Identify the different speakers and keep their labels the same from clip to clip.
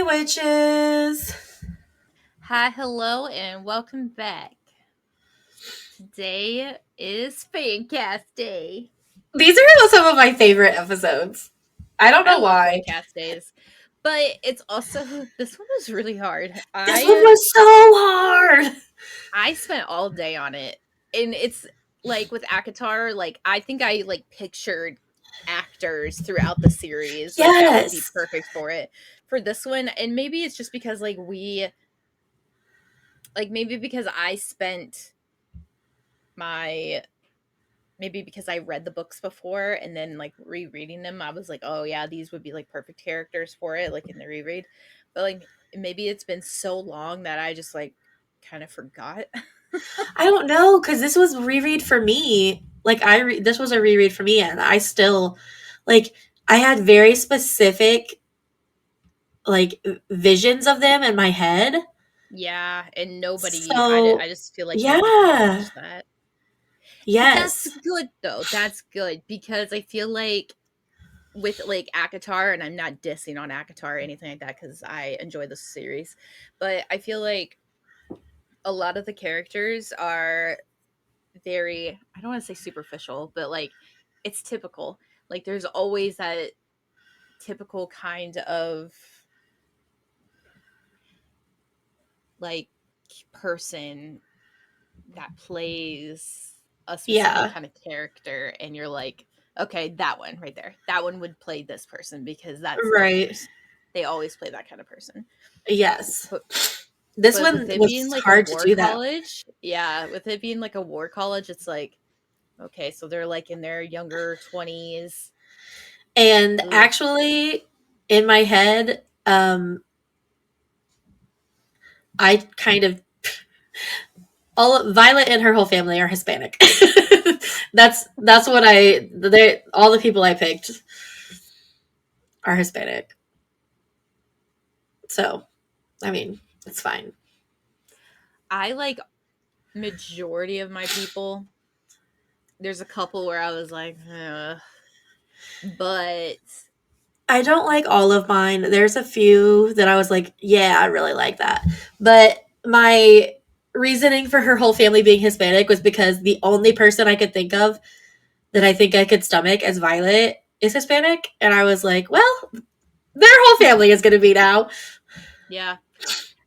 Speaker 1: witches.
Speaker 2: Hi, hello, and welcome back. Today is Fancast Day.
Speaker 1: These are some of my favorite episodes. I don't
Speaker 2: I
Speaker 1: know
Speaker 2: love
Speaker 1: why.
Speaker 2: Fancast Days, but it's also this one was really hard.
Speaker 1: This one was so hard.
Speaker 2: I spent all day on it, and it's like with Akatar. Like I think I pictured actors throughout the series that would be
Speaker 1: Yes.
Speaker 2: perfect for it. For this one, and maybe it's just because maybe because I spent my maybe because I read the books before and then rereading them, I was like, oh yeah, these would be like perfect characters for it, like in the reread. But maybe it's been so long that I just kind of forgot.
Speaker 1: I don't know because this was reread for me. This was a reread for me, and I still like I had very specific visions of them in my head.
Speaker 2: Yeah, and nobody,
Speaker 1: So
Speaker 2: I just feel like nobody can
Speaker 1: yeah,
Speaker 2: match that. But that's
Speaker 1: yes,
Speaker 2: good though. That's good because I feel like with Akatar, and I'm not dissing on Akatar or anything like that because I enjoy the series, but I feel like a lot of the characters are very, I don't want to say superficial, but it's typical. Like there's always that typical kind of like person that plays a specific
Speaker 1: yeah,
Speaker 2: kind of character and you're like, okay, that one right there. That one would play this person because that's
Speaker 1: right,
Speaker 2: they always play that kind of person.
Speaker 1: yes.
Speaker 2: But
Speaker 1: This
Speaker 2: but with
Speaker 1: one
Speaker 2: it
Speaker 1: was
Speaker 2: being like a
Speaker 1: hard to
Speaker 2: war
Speaker 1: do that.
Speaker 2: college, yeah, with it being like a war college, it's like okay, so they're like in their younger 20s.
Speaker 1: And
Speaker 2: Ooh.
Speaker 1: actually, in my head, I kind of all Violet and her whole family are Hispanic. that's what they all the people I picked are Hispanic. So, I mean, it's fine.
Speaker 2: I like majority of my people. There's a couple where I was like, ugh. But
Speaker 1: I don't like all of mine. There's a few that I was like, yeah, I really like that. But my reasoning for her whole family being Hispanic was because the only person I could think of that I think I could stomach as Violet is Hispanic. And I was like, well, their whole family is going to be now.
Speaker 2: yeah,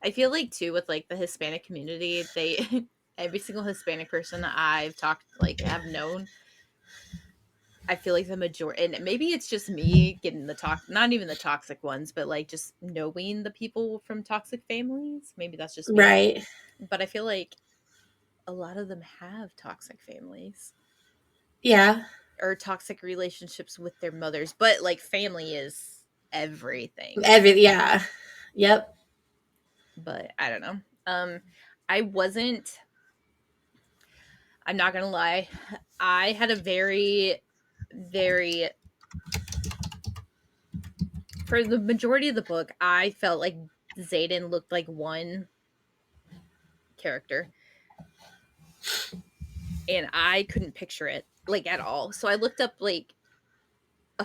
Speaker 2: I feel like too with the Hispanic community, they every single Hispanic person I've talked have known, I feel like the majority, and maybe it's just me getting not even the toxic ones, but just knowing the people from toxic families. Maybe that's just me,
Speaker 1: Right.
Speaker 2: but I feel like a lot of them have toxic families
Speaker 1: Yeah.
Speaker 2: or toxic relationships with their mothers, but family is everything.
Speaker 1: Yeah. Yep.
Speaker 2: But I don't know. I wasn't. I'm not gonna lie. I had a very for the majority of the book. I felt like Zayden looked like one character, and I couldn't picture it at all. So I looked up a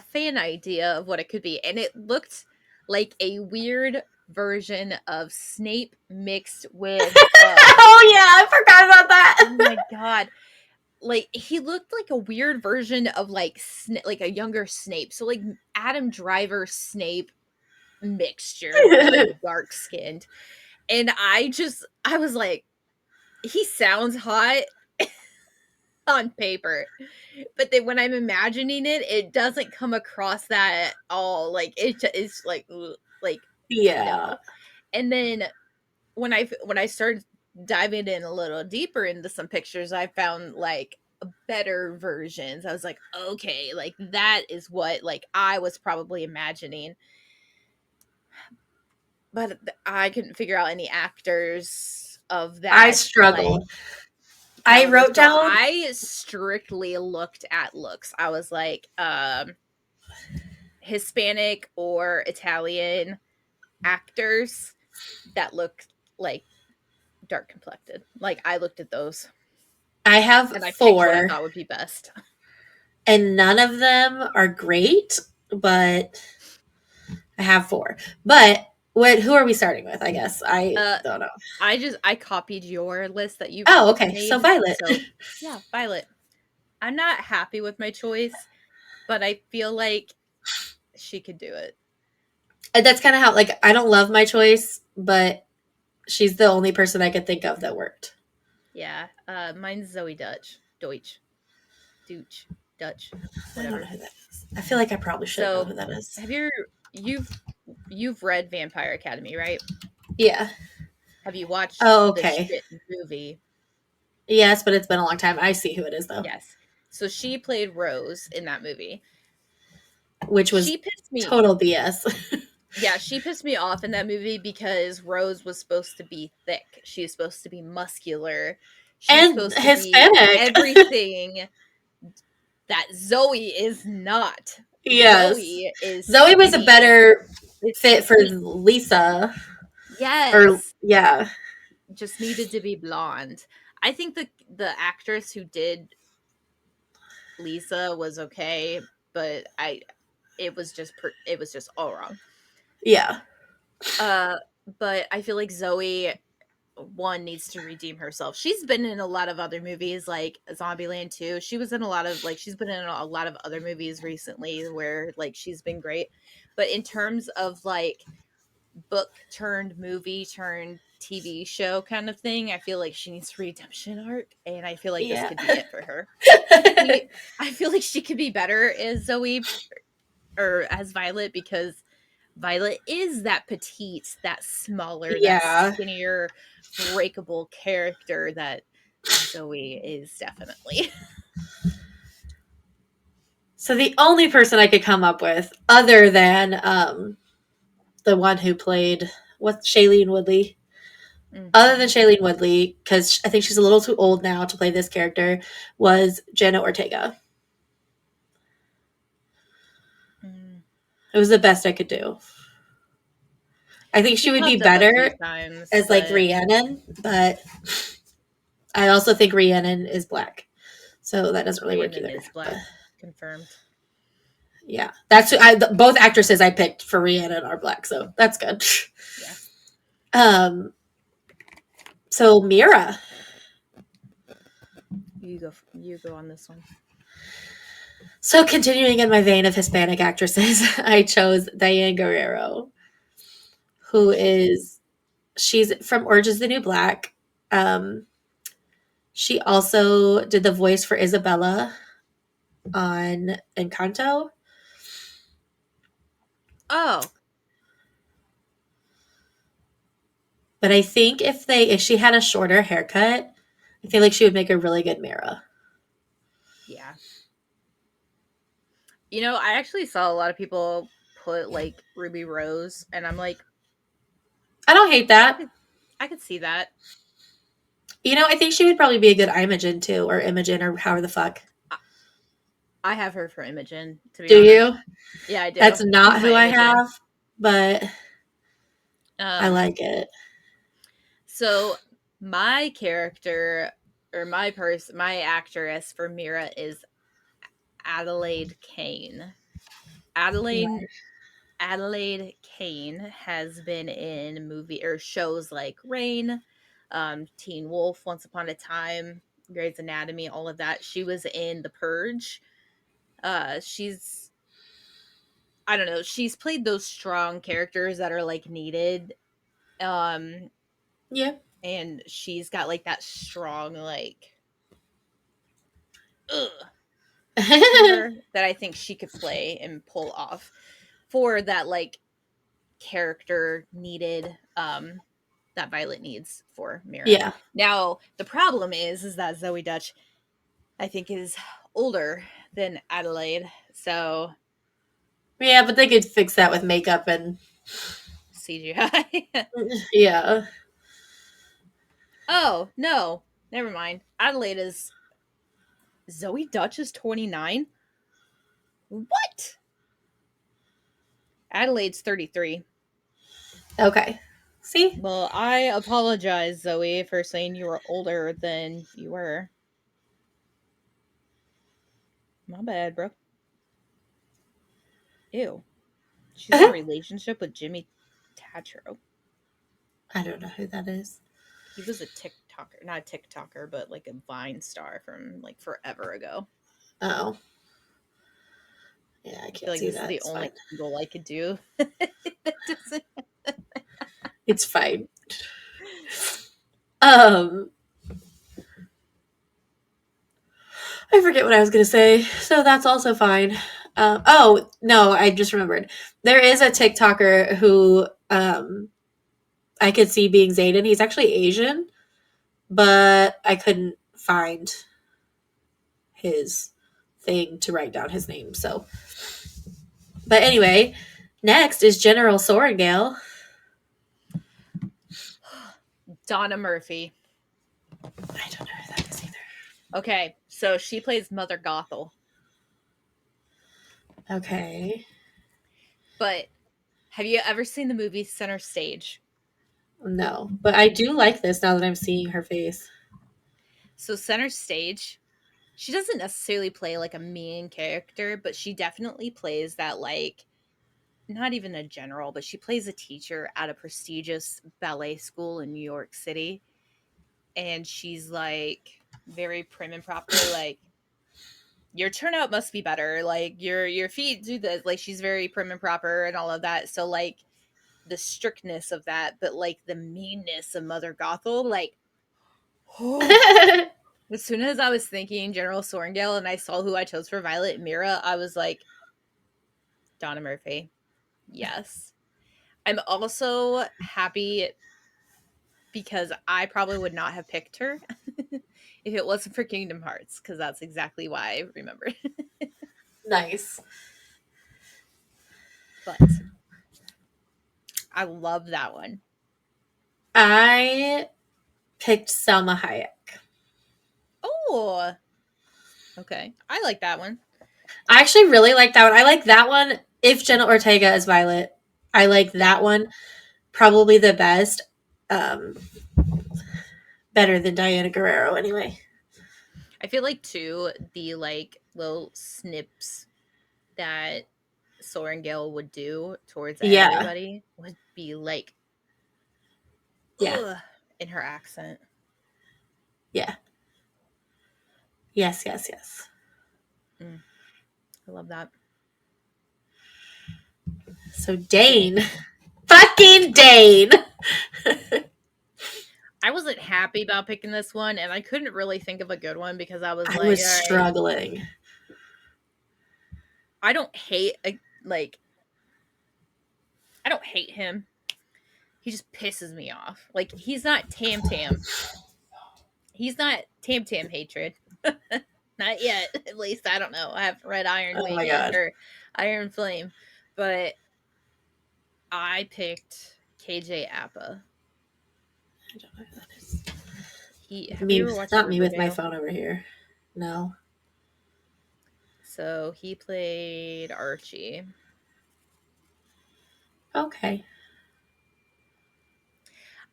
Speaker 2: fan idea of what it could be, and it looked like a weird version of Snape mixed with
Speaker 1: Oh yeah, I forgot about
Speaker 2: oh
Speaker 1: that.
Speaker 2: my god, he looked like a weird version of like a younger Snape. So Adam Driver Snape mixture, but dark skinned. And I was like, he sounds hot on paper. But then when I'm imagining it, it doesn't come across that at all. It's like ugh,
Speaker 1: Yeah.
Speaker 2: no. And then when I started diving in a little deeper into some pictures, I found better versions. I was like, okay, that is what I was probably imagining. But I couldn't figure out any actors of
Speaker 1: I
Speaker 2: that
Speaker 1: struggled. I
Speaker 2: caliber.
Speaker 1: wrote
Speaker 2: So
Speaker 1: down
Speaker 2: I strictly looked at looks. I was like, Hispanic or Italian actors that look like dark complected. I looked at those
Speaker 1: I have
Speaker 2: and I picked what I
Speaker 1: 4
Speaker 2: thought would be best.
Speaker 1: and none of them are great, but I have 4. But What? Who are we starting with? I guess I
Speaker 2: Uh,
Speaker 1: don't know.
Speaker 2: I copied your list that you
Speaker 1: Oh, okay. So
Speaker 2: made.
Speaker 1: Violet.
Speaker 2: So yeah, Violet. I'm not happy with my choice, but I feel like she could do it.
Speaker 1: And that's kind of how, like, I don't love my choice, but she's the only person I could think of that worked.
Speaker 2: Yeah. Mine's Zoe Dutch. Deutsch. Dooch. Dutch.
Speaker 1: I don't know
Speaker 2: Whatever.
Speaker 1: who that is. I feel like I probably should know who
Speaker 2: So
Speaker 1: that is.
Speaker 2: have you you've you've read Vampire Academy, right?
Speaker 1: Yeah.
Speaker 2: Have you watched
Speaker 1: Oh,
Speaker 2: the
Speaker 1: okay.
Speaker 2: shit movie?
Speaker 1: Yes, but it's been a long time. I see who it is though,
Speaker 2: Yes. So she played Rose in that movie.
Speaker 1: which was
Speaker 2: She pissed me
Speaker 1: total BS.
Speaker 2: Yeah, she pissed me off in that movie because Rose was supposed to be thick. She's supposed to be muscular. She's
Speaker 1: And
Speaker 2: supposed to be
Speaker 1: Hispanic.
Speaker 2: everything that Zoe is not.
Speaker 1: Yes.
Speaker 2: Zoe is
Speaker 1: Zoe was a
Speaker 2: skinny.
Speaker 1: better
Speaker 2: Is
Speaker 1: fit for
Speaker 2: sweet.
Speaker 1: Lisa. Or,
Speaker 2: Yes.
Speaker 1: yeah.
Speaker 2: Just needed to be blonde. I think the actress who did Lisa was okay, but I it was just all wrong.
Speaker 1: Yeah.
Speaker 2: Uh but I feel like Zoe one needs to redeem herself. She's been in a lot of other movies like Zombieland 2. She was in a lot of like she's been in a lot of other movies recently where like she's been great. But in terms of like book turned movie turned TV show kind of thing, I feel like she needs a redemption arc and I feel like this
Speaker 1: Yeah.
Speaker 2: could be it for her. She I feel like she could be better as Zoe or as Violet because Violet is that petite, that smaller, that
Speaker 1: Yeah.
Speaker 2: skinnier, breakable character that Zoe is definitely.
Speaker 1: So the only person I could come up with, other than the one who played what's Shailene Woodley, other than
Speaker 2: Mhm.
Speaker 1: Shailene Woodley, because I think she's a little too old now to play this character, was Jenna Ortega.
Speaker 2: Mm.
Speaker 1: It was the best I could do. I think she
Speaker 2: She
Speaker 1: would be
Speaker 2: popped up a few
Speaker 1: better
Speaker 2: times,
Speaker 1: as like
Speaker 2: but
Speaker 1: Rhiannon, but I also think Rhiannon is black, so that doesn't really work
Speaker 2: Rhiannon
Speaker 1: either.
Speaker 2: is
Speaker 1: But
Speaker 2: black. Confirmed.
Speaker 1: yeah, that's both actresses I picked for Rhiannon are black, so that's good.
Speaker 2: Yeah.
Speaker 1: Um, so Mira.
Speaker 2: You go on this one.
Speaker 1: So continuing in my vein of Hispanic actresses, I chose Diane Guerrero, who
Speaker 2: Who's she?
Speaker 1: is she's from Orange is the New Black. Um, she also did the voice for Isabella on Encanto.
Speaker 2: Oh,
Speaker 1: But I think if she had a shorter haircut, I feel like she would make a really good Mira.
Speaker 2: yeah. You know, I actually saw a lot of people put like Ruby Rose and I'm like,
Speaker 1: I don't hate
Speaker 2: I
Speaker 1: that.
Speaker 2: could I could see that.
Speaker 1: You know, I think she would probably be a good Imogen too, or Imogen, or however the fuck.
Speaker 2: I, I have her for Imogen, to be
Speaker 1: Do
Speaker 2: honest.
Speaker 1: you?
Speaker 2: Yeah, I
Speaker 1: That's
Speaker 2: do.
Speaker 1: not
Speaker 2: She's my
Speaker 1: who I
Speaker 2: Imogen.
Speaker 1: have, but I
Speaker 2: Um,
Speaker 1: like it.
Speaker 2: so my character or my actress for Mira is Adelaide Kane. Adelaide Adelaide Kane has been in movie or shows like Rain, Teen Wolf, Once Upon a Time, Grey's Anatomy, all of that. She was in The Purge. She's I don't know, she's played those strong characters that are like needed. Um,
Speaker 1: Yeah.
Speaker 2: and she's got like that strong like ugh to
Speaker 1: Yeah.
Speaker 2: her that I think she could play and pull off for that like character needed that Violet needs for Mira.
Speaker 1: Yeah.
Speaker 2: Now, the problem is that Zoe Dutch I think is older than Adelaide. So,
Speaker 1: Yeah, but they could fix that with makeup and
Speaker 2: CGI.
Speaker 1: yeah.
Speaker 2: Oh, no. Never mind. Adelaide is Zoe Dutch is 29? What? Adelaide's 33.
Speaker 1: Okay. See?
Speaker 2: Well, I apologize, Zoe, for saying you were older than you were. My bad, bro. Ew. She's in a relationship with Jimmy. Tatro.
Speaker 1: I don't know who that is.
Speaker 2: He was a TikToker, not a TikToker, but like a Vine star from like forever ago.
Speaker 1: Oh, yeah, I
Speaker 2: I feel
Speaker 1: can't
Speaker 2: like
Speaker 1: see
Speaker 2: this is
Speaker 1: that.
Speaker 2: the
Speaker 1: It's
Speaker 2: only
Speaker 1: fine.
Speaker 2: angle I could do. That doesn't-
Speaker 1: It's fine. Um, I forget what I was gonna say, so that's also fine. Oh no, I just remembered. There is a TikToker who I could see being Zayden. He's actually Asian, but I couldn't find his thing to write down his name. So, but anyway, next is General Sorengale.
Speaker 2: Donna Murphy.
Speaker 1: I don't know who that is either.
Speaker 2: Okay, so she plays Mother Gothel.
Speaker 1: Okay,
Speaker 2: But have you ever seen the movie Center Stage?
Speaker 1: no, but I do like this now that I'm seeing her face.
Speaker 2: So Center Stage, she doesn't necessarily play like a mean character, but she definitely plays that like not even a general, but she plays a teacher at a prestigious ballet school in New York City. And she's like very prim and proper, like your turnout must be better. Like your feet do this. Like she's very prim and proper and all of that. So like the strictness of that, but like the meanness of Mother Gothel, like oh. As soon as I was thinking General Sorengale and I saw who I chose for Violet Mira, I was like, Donna Murphy. Yes. I'm also happy because I probably would not have picked her if it wasn't for Kingdom Hearts, because that's exactly why I remember.
Speaker 1: Nice.
Speaker 2: But I love that one.
Speaker 1: I picked Selma Hayek.
Speaker 2: Oh, okay. I like that one.
Speaker 1: I actually really like that one. I like that one. If Jenna Ortega is Violet, I like
Speaker 2: Yeah.
Speaker 1: that one probably the best. Um, better than Diana Guerrero, anyway.
Speaker 2: I feel like too the like little snips that Sorengale would do towards
Speaker 1: Yeah,
Speaker 2: everybody would be like
Speaker 1: yeah,
Speaker 2: ugh in her accent.
Speaker 1: yeah. Yes, yes, yes.
Speaker 2: Mm, I love that.
Speaker 1: So
Speaker 2: Okay.
Speaker 1: Dane, fucking Dane.
Speaker 2: I wasn't happy about picking this one and I couldn't really think of a good one because I was
Speaker 1: I
Speaker 2: like,
Speaker 1: was
Speaker 2: all right,
Speaker 1: struggling.
Speaker 2: I don't hate like I don't hate him. He just pisses me off. Like he's not Tam Tam. He's not Tam Tam hatred. Not yet. At least I don't know. I haven't read Iron
Speaker 1: Oh
Speaker 2: Wing
Speaker 1: my
Speaker 2: yet
Speaker 1: god.
Speaker 2: or Iron Flame, but I picked KJ Appa.
Speaker 1: I don't know who that is.
Speaker 2: He have you
Speaker 1: Me,
Speaker 2: ever watched
Speaker 1: not me with my
Speaker 2: Riverdale?
Speaker 1: phone over here. No.
Speaker 2: So he played Archie.
Speaker 1: Okay.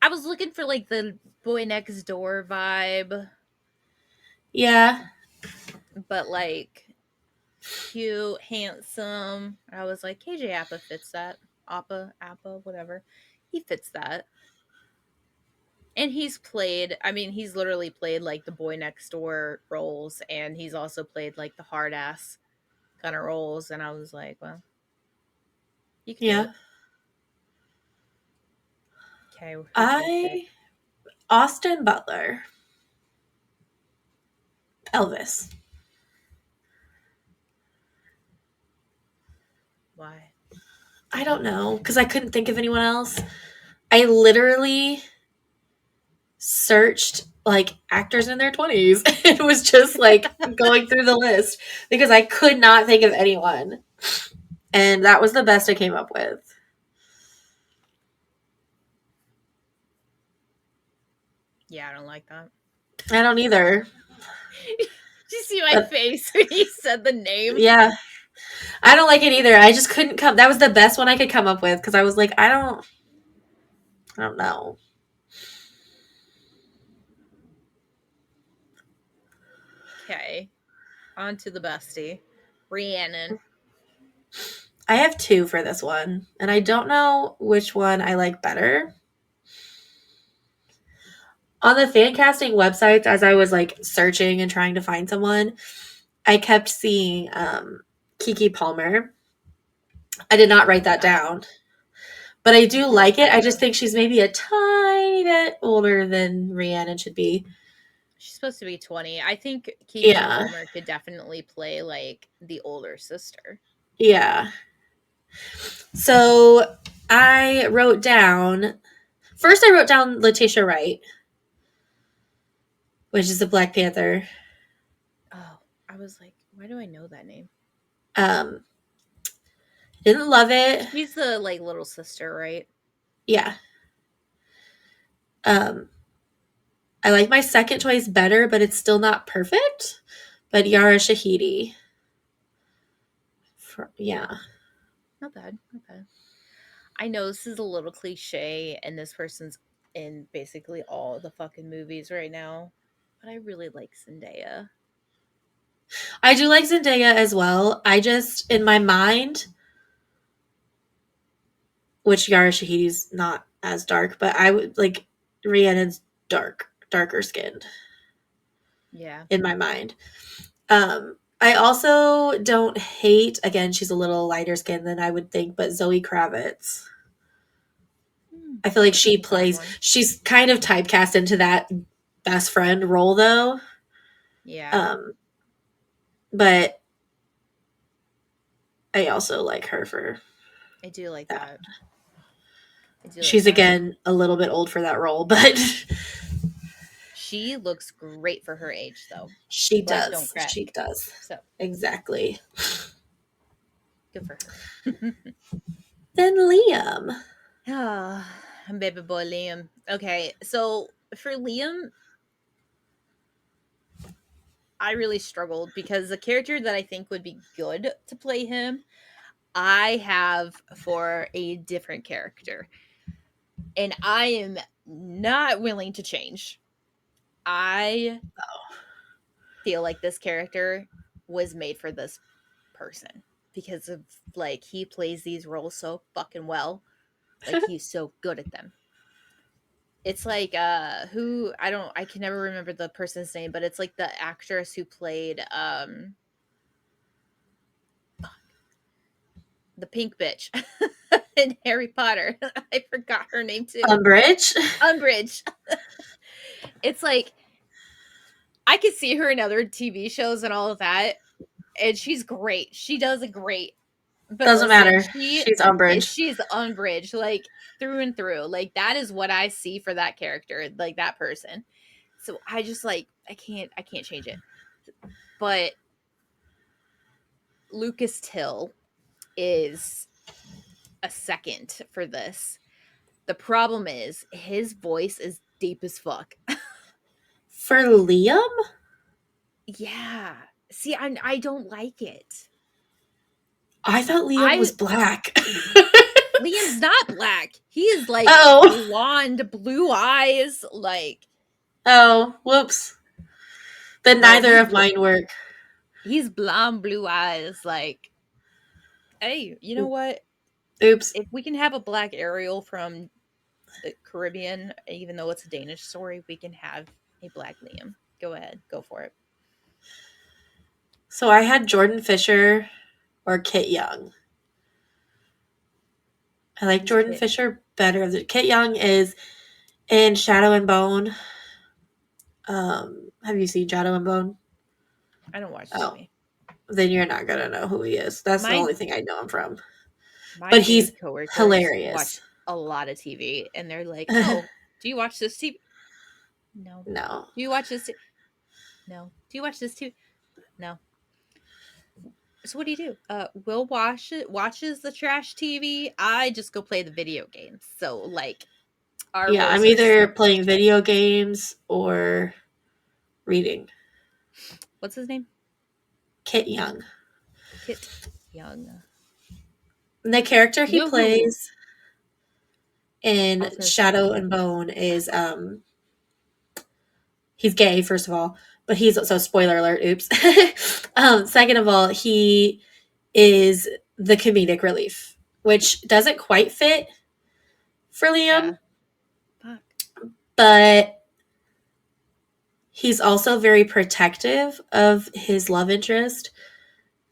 Speaker 2: I was looking for like the boy next door vibe,
Speaker 1: Yeah.
Speaker 2: but like cute, handsome. I was like, KJ Appa fits that. Appa, whatever. He fits that. And he's played, I mean, he's literally played like the boy next door roles, and he's also played like the hard ass kind of roles. And I was like, well, you could do
Speaker 1: Yeah.
Speaker 2: it. Okay, who'd you pick?
Speaker 1: I Austin Butler. Elvis.
Speaker 2: Why?
Speaker 1: I don't know because I couldn't think of anyone else. I literally searched like actors in their 20s. It was just like going through the list because I could not think of anyone. And that was the best I came up with.
Speaker 2: Yeah, I don't like that.
Speaker 1: I don't either.
Speaker 2: Did you see my
Speaker 1: But
Speaker 2: face when you said the name?
Speaker 1: yeah, I don't like it either. I just couldn't come. That was the best one I could come up with because I was like, I don't know.
Speaker 2: Okay, on to the bestie, Rhiannon.
Speaker 1: I have two for this one, and I don't know which one I like better. On the fan casting websites, as I was like searching and trying to find someone, I kept seeing Kiki Palmer. I did not write that
Speaker 2: Yeah,
Speaker 1: down, but I
Speaker 2: I
Speaker 1: do
Speaker 2: do like
Speaker 1: like it.
Speaker 2: her
Speaker 1: I just
Speaker 2: too.
Speaker 1: think she's maybe a tiny bit older than Rhiannon should be.
Speaker 2: She's supposed to be 20. I think Kiki
Speaker 1: Yeah,
Speaker 2: Palmer could definitely play like the older sister.
Speaker 1: yeah. So I wrote down first. I wrote down Letitia Wright, which is the Black Panther.
Speaker 2: Oh, I was like, why do I know that name?
Speaker 1: Um, didn't love it.
Speaker 2: She's the like little sister, right?
Speaker 1: Yeah. Um, I like my second choice better, but it's still not perfect. But Yara Shahidi. Yeah.
Speaker 2: Not bad, not bad. I know this is a little cliche, and this person's in basically all the fucking movies right now, but I really like Zendaya.
Speaker 1: I do like Zendaya as well. I just, in my mind, which Yara Shahidi's not as dark, but I would like Rhiannon's darker skinned
Speaker 2: Yeah.
Speaker 1: in my mind. I also don't hate, again, she's a little lighter skinned than I would think, but Zoe Kravitz. I feel like
Speaker 2: That's
Speaker 1: she
Speaker 2: a fun
Speaker 1: plays,
Speaker 2: one.
Speaker 1: she's kind of typecast into that best friend role though.
Speaker 2: Yeah,
Speaker 1: Um, but I also like her for
Speaker 2: I do like
Speaker 1: that.
Speaker 2: that. I do like
Speaker 1: She's
Speaker 2: that.
Speaker 1: again a little bit old for that role, but
Speaker 2: She looks great for her age, though.
Speaker 1: she
Speaker 2: Black don't
Speaker 1: does.
Speaker 2: crack.
Speaker 1: She does.
Speaker 2: So
Speaker 1: Exactly.
Speaker 2: good for her.
Speaker 1: Then Liam.
Speaker 2: Ah, baby boy Liam. Okay, so for Liam, I really struggled because the character that I think would be good to play him, I have for a different character. And I am not willing to change. I feel like this character was made for this person because of like he plays these roles so fucking well. Like he's so good at them. It's like who I can never remember the person's name, but it's like the actress who played the pink bitch in Harry Potter. I forgot her name too.
Speaker 1: Umbridge.
Speaker 2: Umbridge. It's like I could see her in other TV shows and all of that, and she's great. She does it great. But
Speaker 1: Doesn't
Speaker 2: listen,
Speaker 1: matter. She's Umbridge.
Speaker 2: she's Umbridge, like through and through. Like that is what I see for that character, like that person. So I just like I can't change it. But Lucas Till is a second for this. The problem is his voice is deep as fuck.
Speaker 1: For Liam?
Speaker 2: Yeah. See, I don't like it.
Speaker 1: I thought Liam was
Speaker 2: I
Speaker 1: black.
Speaker 2: Liam's not black. He is like
Speaker 1: Oh.
Speaker 2: blonde, blue eyes, like
Speaker 1: Oh, whoops. Then
Speaker 2: no,
Speaker 1: neither of mine work.
Speaker 2: he's blonde, blue eyes, like hey, you know what?
Speaker 1: Oops.
Speaker 2: If we can have a black Ariel from the Caribbean, even though it's a Danish story, we can have a black Liam. Go ahead, go for it.
Speaker 1: So I had Jordan Fisher or Kit Young. I like
Speaker 2: Who's
Speaker 1: Jordan
Speaker 2: Kit?
Speaker 1: Fisher better. Kit Young is in Shadow and Bone. Have you seen Shadow and Bone?
Speaker 2: I don't watch
Speaker 1: Oh,
Speaker 2: TV.
Speaker 1: then you're not gonna know who he is. That's the
Speaker 2: My
Speaker 1: only thing I know him from.
Speaker 2: my
Speaker 1: But he's
Speaker 2: dude coworkers
Speaker 1: hilarious.
Speaker 2: watch a lot of TV, and they're like, "Oh, do you watch this TV? No.
Speaker 1: No.
Speaker 2: Do you watch this? No. Do you watch this too? No. So what do you do? Will watches the trash TV. I just go play the video games. So like our
Speaker 1: Yeah, I'm
Speaker 2: roles are
Speaker 1: either
Speaker 2: switched.
Speaker 1: playing video games or reading.
Speaker 2: What's his name?
Speaker 1: Kit Young.
Speaker 2: Kit Young.
Speaker 1: And the character
Speaker 2: You
Speaker 1: he
Speaker 2: know who?
Speaker 1: plays
Speaker 2: I
Speaker 1: in
Speaker 2: was gonna say.
Speaker 1: Shadow and Bone is he's gay, first of all, but he's so spoiler alert, oops. Second of all, he is the comedic relief, which doesn't quite fit for Liam,
Speaker 2: Yeah. Fuck.
Speaker 1: but he's also very protective of his love interest.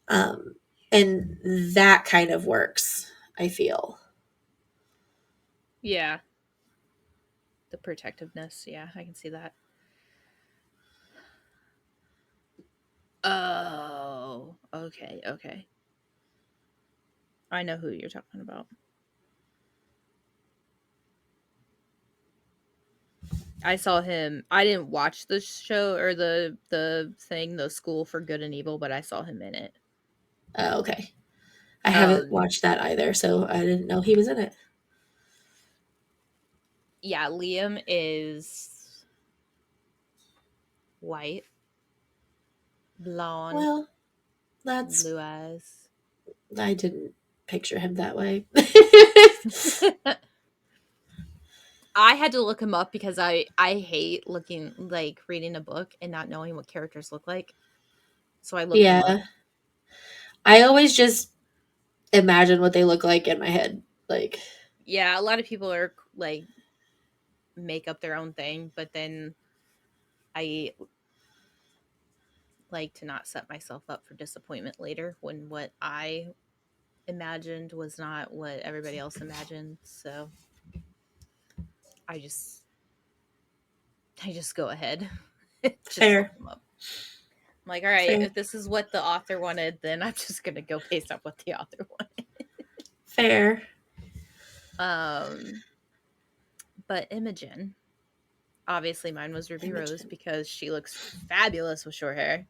Speaker 1: Um, and that kind of works, I feel.
Speaker 2: Yeah. The protectiveness. Yeah, I can see that. Oh, okay, okay. I know who you're talking about. I saw him. I didn't watch the show or the thing, the School for Good and Evil, but I saw him in it.
Speaker 1: Okay. I haven't
Speaker 2: Um,
Speaker 1: watched that either, so I didn't know he was in it.
Speaker 2: yeah, Liam is white, blonde,
Speaker 1: Well, that's
Speaker 2: blue eyes.
Speaker 1: I didn't picture him that way.
Speaker 2: I had to look him up because I hate looking like reading a book and not knowing what characters look like. So I looked him up.
Speaker 1: Yeah. I always just imagine what they look like in my head. Like,
Speaker 2: Yeah, a lot of people are like make up their own thing, but then I like to not set myself up for disappointment later when what I imagined was not what everybody else imagined. So I just I just go ahead. Just look
Speaker 1: fair,
Speaker 2: them up. I'm like, all right,
Speaker 1: fair,
Speaker 2: if this is what the author wanted, then I'm just gonna go based off what the author wanted.
Speaker 1: fair.
Speaker 2: Um, but Imogen, obviously mine was Ruby Rose
Speaker 1: Imogen.
Speaker 2: because she looks fabulous with short hair.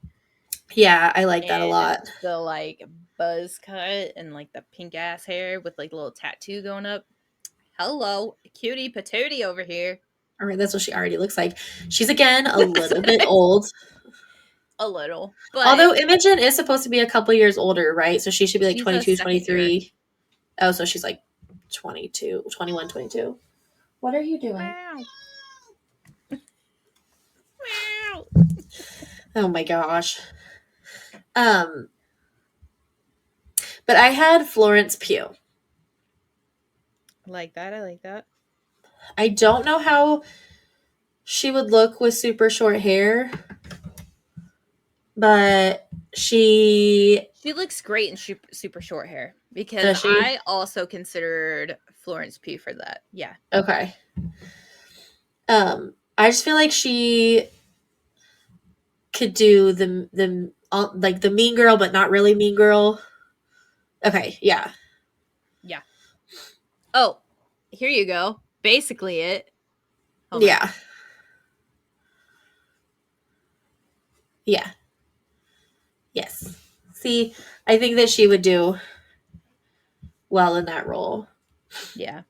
Speaker 1: Yeah, I like that a
Speaker 2: And
Speaker 1: lot.
Speaker 2: the like buzz cut and like the pink ass hair with like a little tattoo going up. Hello, cutie patootie over here.
Speaker 1: Or that's what she already looks like. She's again a little bit old.
Speaker 2: A little, but
Speaker 1: Although Imogen is supposed to be a couple years older, right? So she should be like
Speaker 2: she's a
Speaker 1: 22,
Speaker 2: second year.
Speaker 1: 23. Oh, so she's like 22, 21, 22. What are you doing?
Speaker 2: Meow, meow.
Speaker 1: Oh my gosh. Um, but I had Florence Pugh.
Speaker 2: I like that. I like that.
Speaker 1: I don't know how she would look with super short hair, but she
Speaker 2: She looks great in super short hair because
Speaker 1: does she?
Speaker 2: I also considered Florence Pugh for that. Yeah,
Speaker 1: Okay. I just feel like she could do the like the mean girl, but not really mean girl. Okay, yeah,
Speaker 2: yeah. Oh, here you go. Basically, it. Hold on.
Speaker 1: yeah, yeah, yes. See, I think that she would do well in that role.
Speaker 2: Yeah,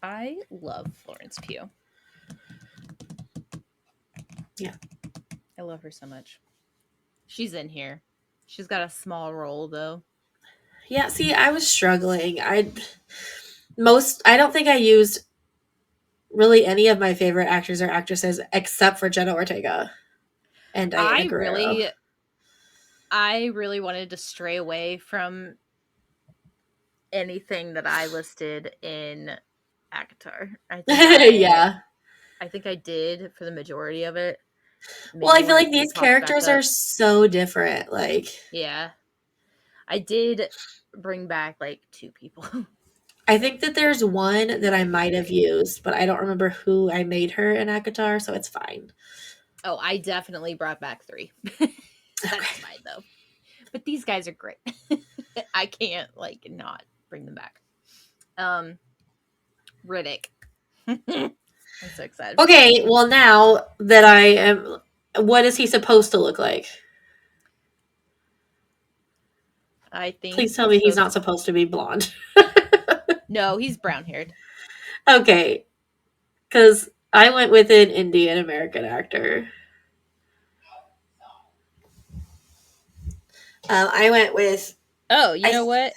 Speaker 2: I love Florence Pugh.
Speaker 1: Yeah,
Speaker 2: I love her so much. She's in here. She's got a small role though.
Speaker 1: yeah. See, I was struggling. I don't think I used really any of my favorite actors or actresses except for Jenna Ortega and Diana
Speaker 2: I
Speaker 1: Guerrero.
Speaker 2: really I really wanted to stray away from anything that I listed in Akatar.
Speaker 1: Yeah.
Speaker 2: I think I did for the majority of it.
Speaker 1: Well,
Speaker 2: Maybe
Speaker 1: I feel
Speaker 2: when
Speaker 1: like
Speaker 2: it
Speaker 1: these
Speaker 2: pops back
Speaker 1: characters are
Speaker 2: up.
Speaker 1: so different. Like,
Speaker 2: Yeah. I did bring back like two people.
Speaker 1: I think that there's one that I
Speaker 2: Maybe
Speaker 1: might have
Speaker 2: three.
Speaker 1: used, but I don't remember who I made her in Akatar, so it's fine.
Speaker 2: Oh, I definitely brought back three. That's
Speaker 1: Okay.
Speaker 2: fine though. But these guys are great. I can't like not bring them back. Um Riddick. I'm so excited for
Speaker 1: Okay,
Speaker 2: Riddick.
Speaker 1: well, now that I am, what is he supposed to look like?
Speaker 2: I think
Speaker 1: Please tell
Speaker 2: he's
Speaker 1: me he's
Speaker 2: supposed
Speaker 1: not supposed to be blonde.
Speaker 2: No, he's brown haired.
Speaker 1: Okay, because I went with an Indian American actor. I went with
Speaker 2: Oh, you
Speaker 1: I.
Speaker 2: know what?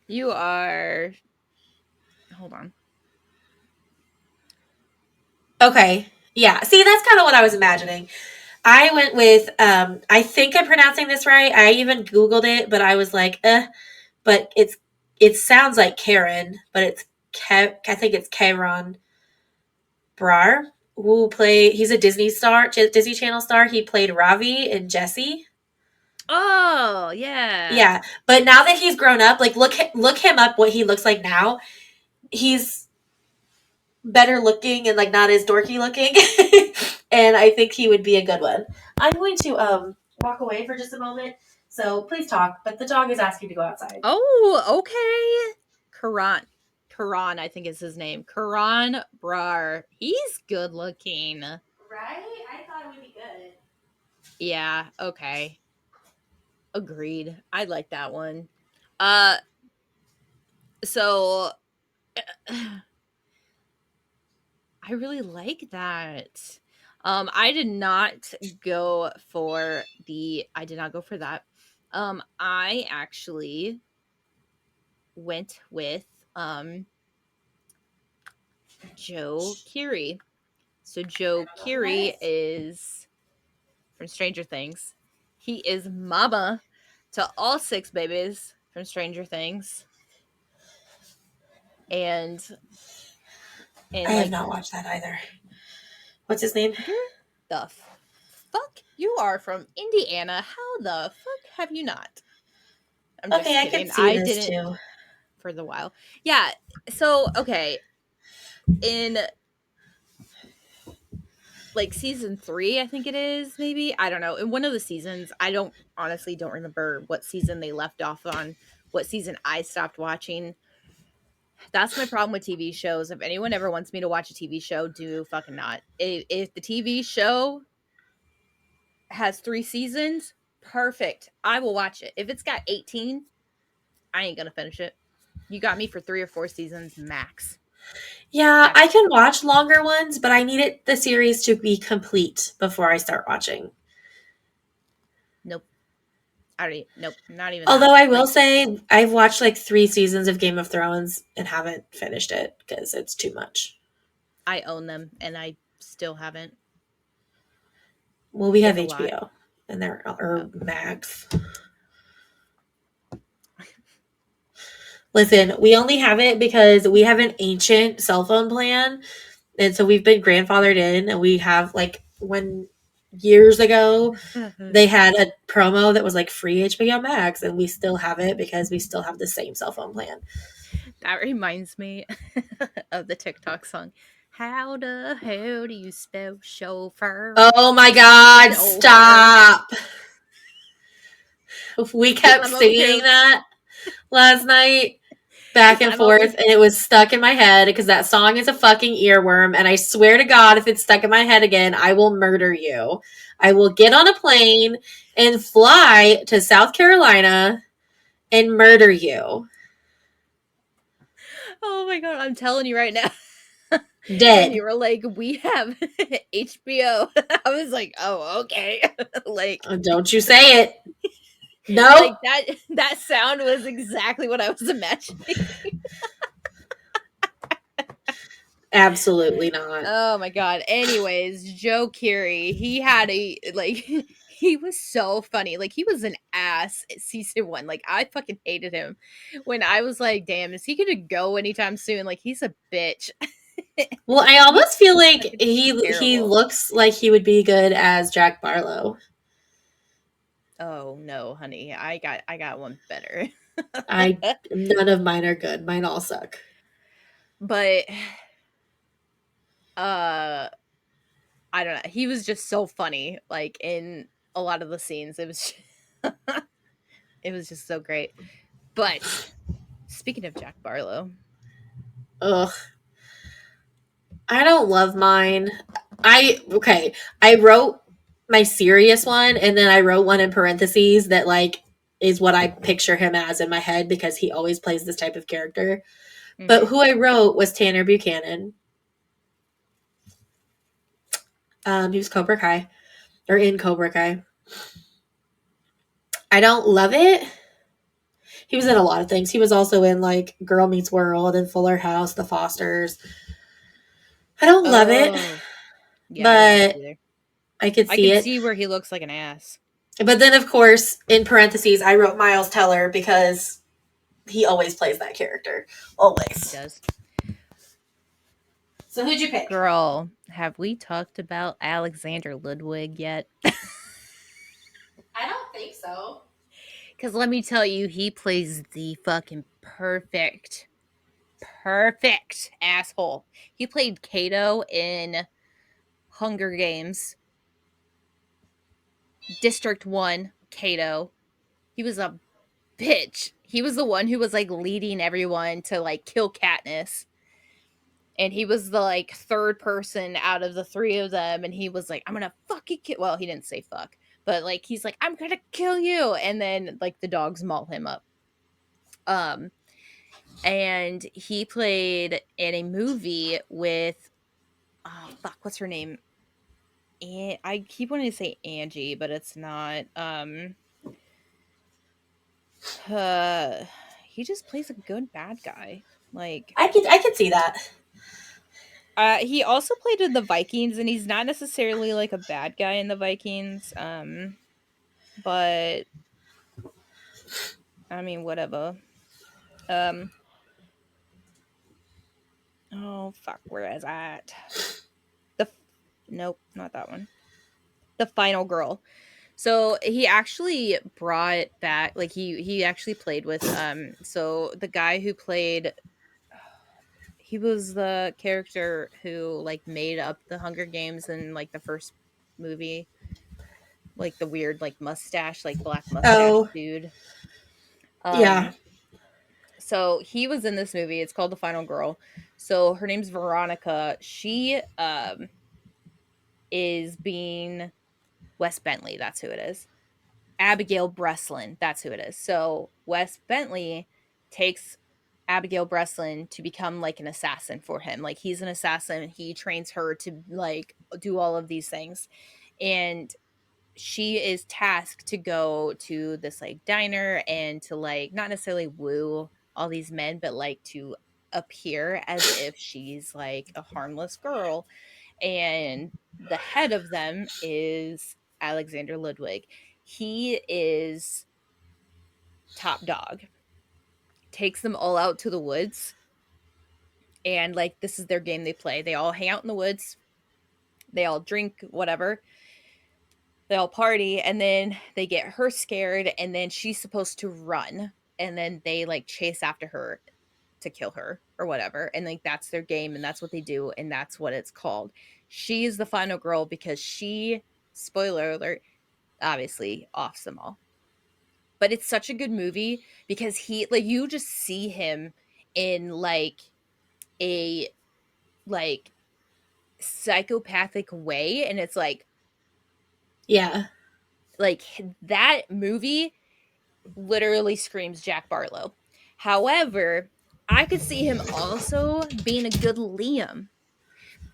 Speaker 2: You are hold on.
Speaker 1: Okay, yeah. See, that's kind of what I was imagining. I went with I think I'm pronouncing this right. I even Googled it, but I was like, but it sounds like Karen, but I think it's Karen Brar, he's a Disney star, Disney Channel star. He played Ravi and Jesse.
Speaker 2: Oh, yeah.
Speaker 1: Yeah, but now that he's grown up, like look him up what he looks like now. He's better looking and like not as dorky looking. And I think he would be a good one. I'm going to walk away for just a moment. So please talk, but the dog is asking to go outside.
Speaker 2: Oh, okay. Karan. Karan, I think is his name. Karan Brar. He's good looking.
Speaker 1: Right? I thought it would be good.
Speaker 2: Yeah, okay. Agreed. I like that one. Uh so I really like that. I did not go for that. I actually went with Joe Keery. So Joe Keery
Speaker 1: What?
Speaker 2: is from Stranger Things. He is mama to all six babies from Stranger Things. And
Speaker 1: I
Speaker 2: and
Speaker 1: have
Speaker 2: like
Speaker 1: not watched that either. What's his name?
Speaker 2: where the fuck you are from Indiana? How the fuck have you not? I'm
Speaker 1: Okay,
Speaker 2: just
Speaker 1: I can
Speaker 2: kidding.
Speaker 1: see
Speaker 2: I
Speaker 1: this
Speaker 2: didn't
Speaker 1: too.
Speaker 2: for the while. Yeah. So okay, in like season 3, I think it is, maybe, I don't know, in one of the seasons, I don't honestly don't remember what season they left off on, what season I stopped watching. That's my problem with TV shows. If anyone ever wants me to watch a TV show, do fucking not. If the TV show has 3 seasons, perfect, I will watch it. If it's got 18, I ain't gonna finish it. You got me for 3 or 4 seasons max.
Speaker 1: Yeah,
Speaker 2: That's
Speaker 1: I can
Speaker 2: it.
Speaker 1: watch longer ones, but I need the series to be complete before I start watching.
Speaker 2: Nope. I don't nope, not even that.
Speaker 1: Although I will
Speaker 2: Like,
Speaker 1: say I've watched like 3 seasons of Game of Thrones and haven't finished it because it's too much.
Speaker 2: I own them and I still haven't.
Speaker 1: Well, we have
Speaker 2: It's a lot.
Speaker 1: HBO and there or
Speaker 2: Oh.
Speaker 1: Max. Listen, we only have it because we have an ancient cell phone plan, and so we've been grandfathered in, and we have like when years ago they had a promo that was like free HBO Max, and we still have it because we still have the same cell phone plan.
Speaker 2: That reminds me of the TikTok song. How the hell do you spell chauffeur?
Speaker 1: Oh my God,
Speaker 2: Chauffeur.
Speaker 1: stop. We kept
Speaker 2: I'm over
Speaker 1: singing
Speaker 2: here.
Speaker 1: that last night back and
Speaker 2: I'm over
Speaker 1: forth, and it was stuck in my head because that song is a fucking earworm. And I swear to God, if it's stuck in my head again, I will murder you. I will get on a plane and fly to South Carolina and murder you.
Speaker 2: Oh my god, I'm telling you right now. When
Speaker 1: Dead.
Speaker 2: you were like, we have HBO, I was like, oh, okay. Like,
Speaker 1: Don't you say it. Nope.
Speaker 2: like that sound was exactly what I was imagining.
Speaker 1: Absolutely not.
Speaker 2: Oh my god. Anyways, Joe Keery, he had a like he was so funny. Like he was an ass at season 1. Like I fucking hated him. When I was like, damn, is he gonna go anytime soon? Like he's a bitch.
Speaker 1: Well, I
Speaker 2: He's
Speaker 1: almost feel like
Speaker 2: fucking
Speaker 1: he
Speaker 2: terrible.
Speaker 1: looks like he would be good as Jack Barlow.
Speaker 2: Oh no, honey. I got one better.
Speaker 1: I None of mine are good. Mine all suck.
Speaker 2: But uh I don't know. He was just so funny like in a lot of the scenes. It was just so great. But speaking of Jack Barlow,
Speaker 1: Ugh. I don't love mine. Okay. I wrote my serious one and then I wrote one in parentheses that like is what I picture him as in my head because he always plays this type of character. But
Speaker 2: mhm.
Speaker 1: who I wrote was Tanner Buchanan. He was Cobra Kai or in Cobra Kai. I don't love it. He was in a lot of things. He was also in like Girl Meets World and Fuller House, The Fosters. I don't love it,
Speaker 2: Oh, yeah, I don't like it
Speaker 1: but
Speaker 2: either.
Speaker 1: I could
Speaker 2: I
Speaker 1: see
Speaker 2: could
Speaker 1: it.
Speaker 2: see where he looks like an ass.
Speaker 1: But then, of course, in parentheses, I wrote Miles Teller because he always plays that character.
Speaker 2: He
Speaker 1: Always.
Speaker 2: does.
Speaker 1: So who'd you pick?
Speaker 2: Girl, have we talked about Alexander Ludwig yet?
Speaker 1: I don't think so.
Speaker 2: Because let me tell you, he plays the fucking perfect asshole. He played Kato in Hunger Games, District 1, Kato. He was a bitch. He was the one who was like leading everyone to like kill Katniss. And he was the like third person out of the three of them. And he was like, I'm gonna fucking kill. Well, he didn't say fuck, but like he's like, I'm gonna kill you. And then like the dogs maul him up. Um, and he played in a movie with oh fuck, what's her name? And I keep wanting to say Angie, but it's not. Uh, he just plays a good bad guy. Like,
Speaker 1: I could see that.
Speaker 2: he also played in the Vikings, and he's not necessarily like a bad guy in the Vikings. But I mean, whatever. Um, oh fuck, where is that? The nope, not that one. The Final Girl. So he actually brought back like he actually played with so the guy who played he was the character who like made up the Hunger Games in like the first movie, like the weird like mustache, like black mustache
Speaker 1: Oh,
Speaker 2: dude.
Speaker 1: yeah.
Speaker 2: Um so he was in this movie. It's called The Final Girl. So her name's Veronica. She is being Wes Bentley, that's who it is. Abigail Breslin. That's who it is. So Wes Bentley takes Abigail Breslin to become like an assassin for him. Like he's an assassin. He trains her to like do all of these things. And she is tasked to go to this like diner and to like not necessarily woo all these men, but like to appear as if she's like a harmless girl. And the head of them is Alexander Ludwig. He is top dog. Takes them all out to the woods, and like this is their game they play. They all hang out in the woods, they all drink whatever, they all party, and then they get her scared, and then she's supposed to run, and then they like chase after her to kill her or whatever. And like that's their game, and that's what they do, and that's what it's called. She is the final girl because she, spoiler alert, obviously offs them all. But it's such a good movie because he like you just see him in like a like psychopathic way, and it's
Speaker 1: Yeah.
Speaker 2: like that movie literally screams Jack Barlow. However, I could see him also being a good Liam,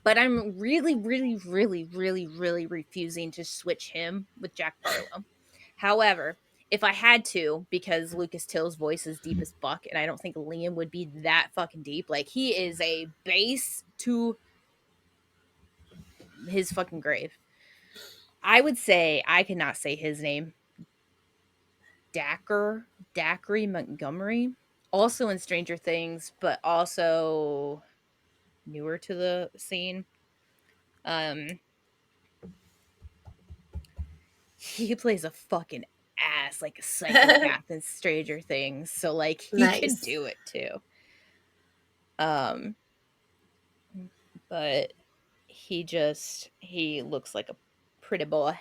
Speaker 2: but I'm really, really, really, really, really refusing to switch him with Jack Barlow. However, if I had to, because Lucas Till's voice is deep as fuck, and I don't think Liam would be that fucking deep. Like he is a bass to his fucking grave. I would say I cannot say his name. Dacre Montgomery, also in Stranger Things, but also newer to the scene. Um, he plays a fucking ass, like a psychopath in Stranger Things, so like he can
Speaker 1: Nice.
Speaker 2: do it too. Um, but he looks like a pretty boy,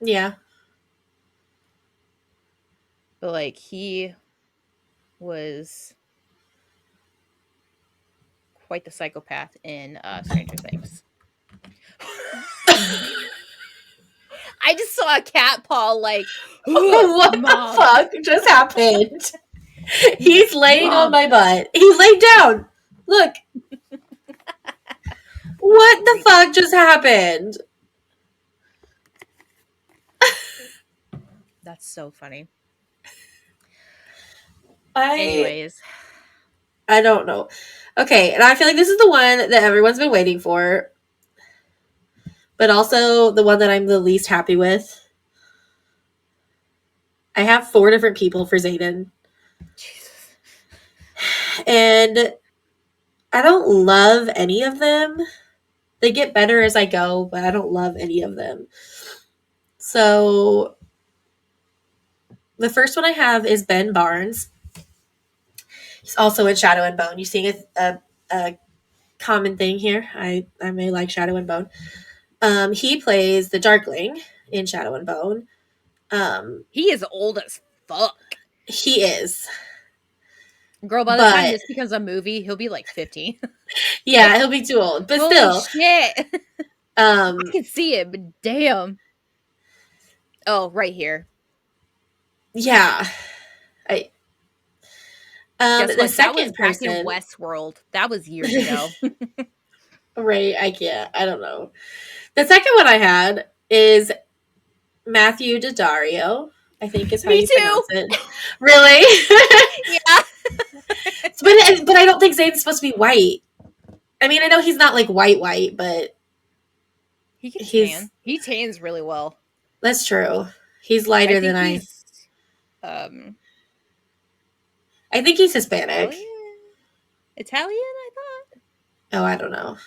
Speaker 1: Yeah.
Speaker 2: but like he was quite the psychopath in Stranger Things. I just saw a cat paw like,
Speaker 1: What the
Speaker 2: mom,
Speaker 1: fuck just happened? He's laying on
Speaker 2: mom.
Speaker 1: my butt. He laid down. Look. What the
Speaker 2: Creep.
Speaker 1: fuck just happened?
Speaker 2: That's so funny.
Speaker 1: I
Speaker 2: Anyways,
Speaker 1: I don't know. Okay, and I feel like this is the one that everyone's been waiting for, but also the one that I'm the least happy with. I have four different people for Zayden,
Speaker 2: Jesus.
Speaker 1: and I don't love any of them. They get better as I go, but I don't love any of them. So the first one I have is Ben Barnes. He's also in Shadow and Bone. You seeing a common thing here? I may like Shadow and Bone. He plays the Darkling in Shadow and Bone.
Speaker 2: He is old as fuck.
Speaker 1: He is,
Speaker 2: Girl, by the time
Speaker 1: but
Speaker 2: this becomes a movie, he'll be like 50.
Speaker 1: yeah, he'll be too old. But
Speaker 2: Holy
Speaker 1: still,
Speaker 2: shit. I
Speaker 1: um,
Speaker 2: can see it, but damn. Oh, right here.
Speaker 1: yeah. I
Speaker 2: Guess
Speaker 1: the
Speaker 2: what? That was
Speaker 1: second
Speaker 2: back in
Speaker 1: person,
Speaker 2: Westworld. That was years ago.
Speaker 1: right? I can't. I don't know. The second one I had is Matthew Daddario. I think is how
Speaker 2: Me
Speaker 1: you
Speaker 2: too.
Speaker 1: pronounce it. Really?
Speaker 2: Yeah.
Speaker 1: but I don't think Zayn's supposed to be white. I mean, I know he's not like white, but
Speaker 2: He can
Speaker 1: he's
Speaker 2: tan. He tans really well.
Speaker 1: that's true. He's
Speaker 2: I
Speaker 1: lighter than
Speaker 2: think
Speaker 1: I.
Speaker 2: he's um
Speaker 1: I think he's Hispanic.
Speaker 2: Italian. Italian, I thought.
Speaker 1: Oh, I don't know.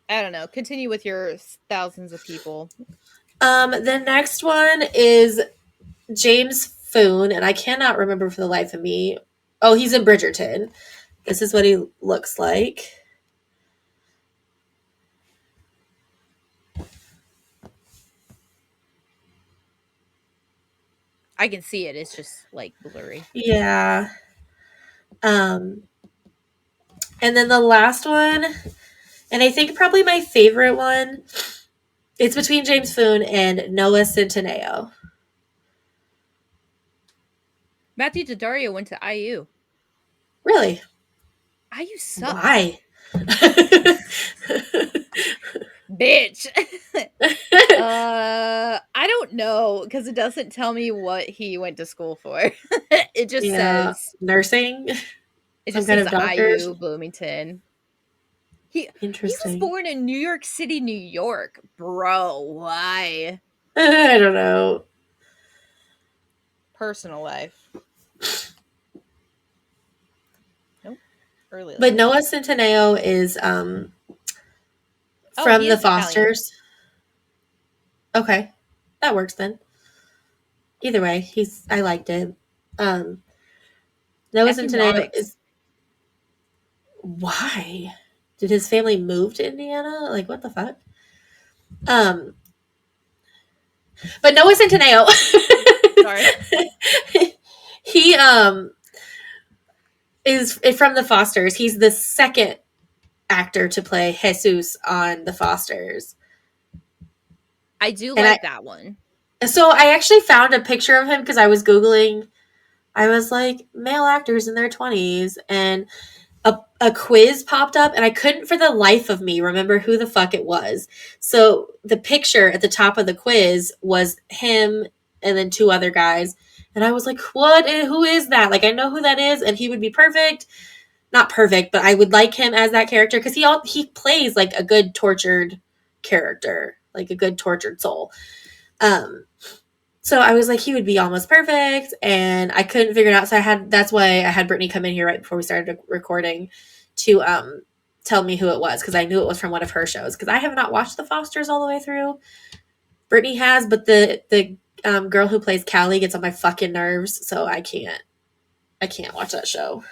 Speaker 2: I don't know. Continue with your thousands of people.
Speaker 1: The next one is James Foon, and I cannot remember for the life of me. Oh, he's in Bridgerton. This is what he looks like.
Speaker 2: I can see it. It's just like blurry.
Speaker 1: Yeah. Um, and then the last one, and I think probably my favorite one, it's between James Foon and Noah Centineo.
Speaker 2: Matthew Daddario went to IU.
Speaker 1: Really?
Speaker 2: IU sucks.
Speaker 1: Why?
Speaker 2: Bitch. I don't know because it doesn't tell me what he went to school for. It just
Speaker 1: Yeah,
Speaker 2: says
Speaker 1: nursing,
Speaker 2: it
Speaker 1: some
Speaker 2: just
Speaker 1: kind
Speaker 2: says
Speaker 1: of doctors.
Speaker 2: IU Bloomington. He was
Speaker 1: Interesting.
Speaker 2: born in New York City, New York. Bro, why?
Speaker 1: I don't know.
Speaker 2: Personal life. Nope. Early
Speaker 1: But
Speaker 2: life.
Speaker 1: Noah Centineo is
Speaker 2: Oh,
Speaker 1: from
Speaker 2: he
Speaker 1: the
Speaker 2: is Italian.
Speaker 1: Fosters. Okay, that works then. Either way, he's I liked it. Um, Noah Centineo
Speaker 2: Economics.
Speaker 1: is why did his family move to Indiana? Like what the fuck? Um, but Noah Centineo,
Speaker 2: Sorry.
Speaker 1: he is from the Fosters. He's the second actor to play Jesus on the Fosters,
Speaker 2: I do
Speaker 1: and
Speaker 2: like that one.
Speaker 1: I actually found a picture of him because I was googling. I was like male actors in their 20s, and a quiz popped up, and I couldn't for the life of me remember who the fuck it was. So the picture at the top of the quiz was him and then two other guys, and I was like, "What? Who is that? Like, I know who that is, and he would be perfect. Not perfect, but I would like him as that character because he plays like a good tortured character, like a good tortured soul." Um, so I was like, he would be almost perfect, and I couldn't figure it out. So that's why I had Brittany come in here right before we started recording to tell me who it was because I knew it was from one of her shows because I have not watched The Fosters all the way through. Brittany has, but the girl who plays Callie gets on my fucking nerves, so I can't watch that show.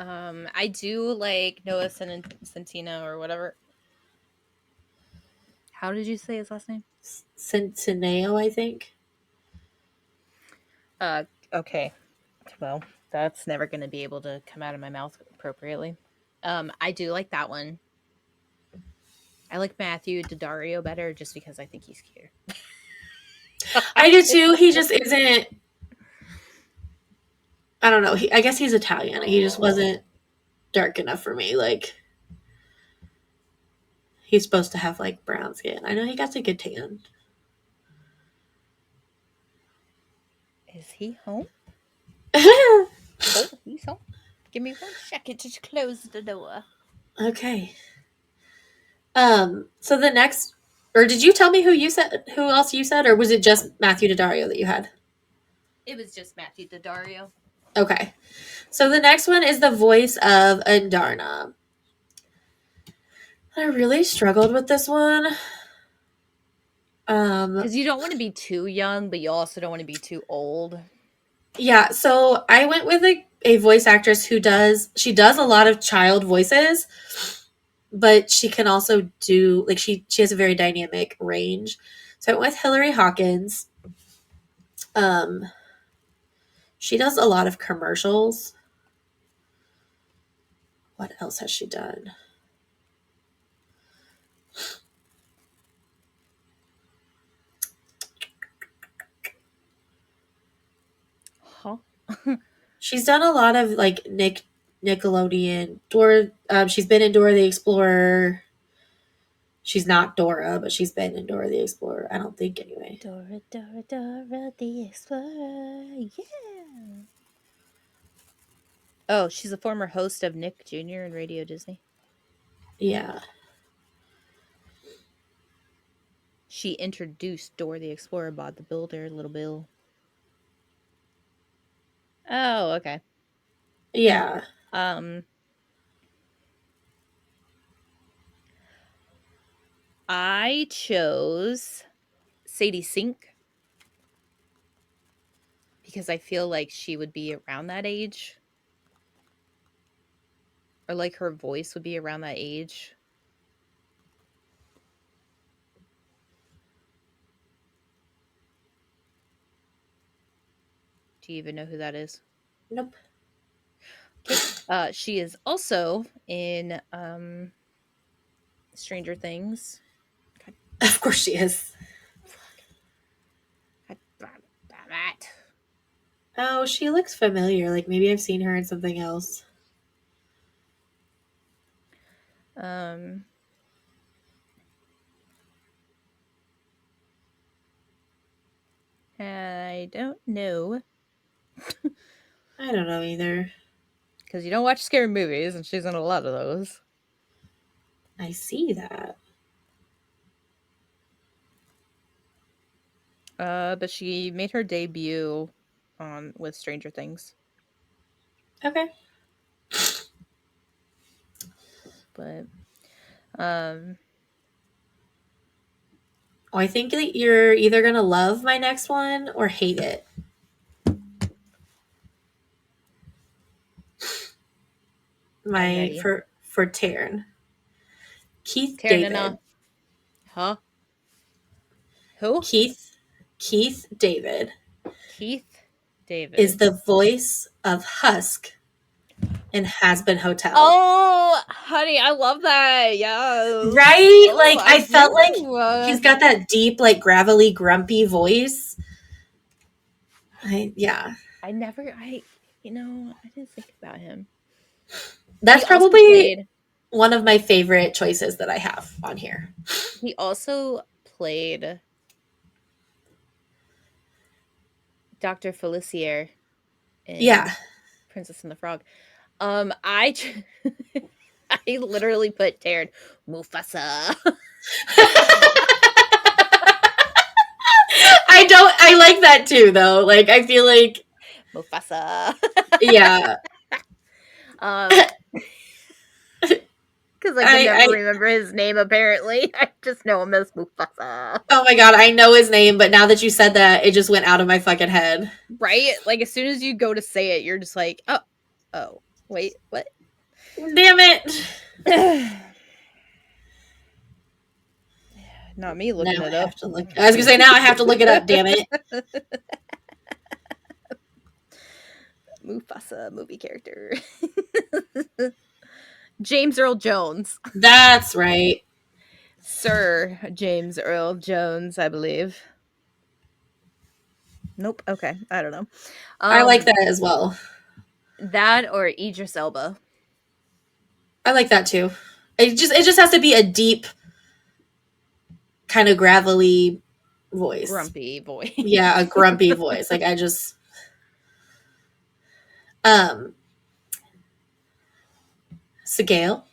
Speaker 2: I do like Noah Centino or whatever. How did you say his last name?
Speaker 1: Centineo, I think.
Speaker 2: Okay. Well, that's never going to be able to come out of my mouth appropriately. I do like that one. I like Matthew Daddario better just because I think he's cute.
Speaker 1: I do too. He just isn't. I don't know. I guess he's Italian. He just wasn't dark enough for me. Like he's supposed to have like brown skin. I know he got a good tan.
Speaker 2: Is he home? He's home. Give me 1 second to close the door.
Speaker 1: Okay. So the next, or did you tell me who else you said, or was it just Matthew Daddario that you had?
Speaker 2: It was just Matthew Daddario.
Speaker 1: Okay. So the next one is the voice of Andarna. I really struggled with this one.
Speaker 2: Because you don't want to be too young, but you also don't want to be too old.
Speaker 1: Yeah, so I went with a voice actress she does a lot of child voices, but she can also do like she has a very dynamic range. So I went with Hillary Hawkins. Um, she does a lot of commercials. What else has she done?
Speaker 2: Huh?
Speaker 1: She's done a lot of like Nickelodeon. Dora. She's been in Dora the Explorer. She's not Dora, but she's been in Dora the Explorer. I don't think anyway.
Speaker 2: Dora, Dora, Dora the Explorer. Yeah. Oh, she's a former host of Nick Jr. and Radio Disney.
Speaker 1: Yeah.
Speaker 2: She introduced Dora the Explorer, Bob the Builder, Little Bill. Oh, okay.
Speaker 1: Yeah.
Speaker 2: Um, I chose Sadie Sink because I feel like she would be around that age, or like her voice would be around that age. Do you even know who that is?
Speaker 1: Nope.
Speaker 2: Okay. She is also in Stranger Things. God,
Speaker 1: Of course she is.
Speaker 2: fuck. God damn it.
Speaker 1: Oh, she looks familiar. Like maybe I've seen her in something else.
Speaker 2: Um, I don't know
Speaker 1: I don't know either.
Speaker 2: because you don't watch scary movies, and she's in a lot of those.
Speaker 1: I see that.
Speaker 2: But she made her debut on with Stranger Things.
Speaker 1: Okay.
Speaker 2: But um,
Speaker 1: Oh, I think that you're either gonna love my next one or hate it.
Speaker 2: I'm
Speaker 1: My
Speaker 2: ready.
Speaker 1: for Taryn. Keith
Speaker 2: Tierna,
Speaker 1: David.
Speaker 2: huh? Who?
Speaker 1: Keith Keith David
Speaker 2: Keith
Speaker 1: is
Speaker 2: David.
Speaker 1: the voice of Husk in Has Been Hotel.
Speaker 2: Oh, honey, I love that. Yes.
Speaker 1: Right?
Speaker 2: Oh,
Speaker 1: Like
Speaker 2: I
Speaker 1: I felt like
Speaker 2: do.
Speaker 1: he's got that deep, like gravelly, grumpy voice. Yeah.
Speaker 2: I never, I didn't think about him. He
Speaker 1: That's
Speaker 2: also
Speaker 1: probably
Speaker 2: played,
Speaker 1: one of my favorite choices that I have on here.
Speaker 2: he also played Dr. Felicier in
Speaker 1: Yeah.
Speaker 2: Princess and the Frog. I, I literally put Taryn Mufasa.
Speaker 1: I like that too though. Like I feel like
Speaker 2: Mufasa.
Speaker 1: yeah.
Speaker 2: um, because I can never
Speaker 1: I
Speaker 2: remember his name. Apparently, I just know him as Mufasa.
Speaker 1: oh my god, I know his name, but now that you said that, it just went out of my fucking head.
Speaker 2: Right? Like as soon as you go to say it, you're just like, oh, wait, what?
Speaker 1: Damn it.
Speaker 2: Not me looking
Speaker 1: Now
Speaker 2: it
Speaker 1: I
Speaker 2: up.
Speaker 1: have to look. I was gonna say now I have to look it up. Damn it.
Speaker 2: Mufasa movie character. James Earl Jones.
Speaker 1: That's right.
Speaker 2: Sir James Earl Jones, I believe. Nope. Okay. I don't know.
Speaker 1: I like
Speaker 2: Um
Speaker 1: that as well.
Speaker 2: that or Idris Elba.
Speaker 1: I like that too. It just has to be a deep, kind of gravelly voice.
Speaker 2: Grumpy boy.
Speaker 1: Yeah, a grumpy voice. Like I just Um, Sigale.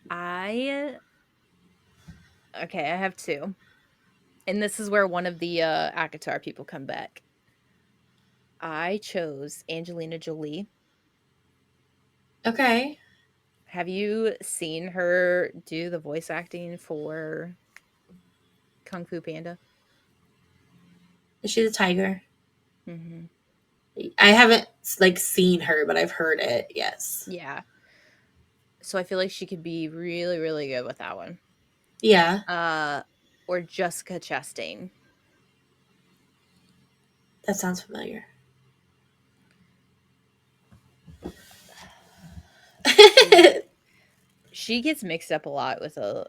Speaker 2: I okay, I have two. And this is where one of the Akatar people come back. I chose Angelina Jolie.
Speaker 1: Okay.
Speaker 2: Have you seen her do the voice acting for Kung Fu Panda?
Speaker 1: Is she the tiger?
Speaker 2: Hmm.
Speaker 1: I haven't like seen her, but I've heard it. Yes.
Speaker 2: Yeah. So I feel like she could be really, really good with that one.
Speaker 1: Yeah,
Speaker 2: Uh, or Jessica Chastain.
Speaker 1: that sounds familiar.
Speaker 2: Because she gets mixed up a lot with a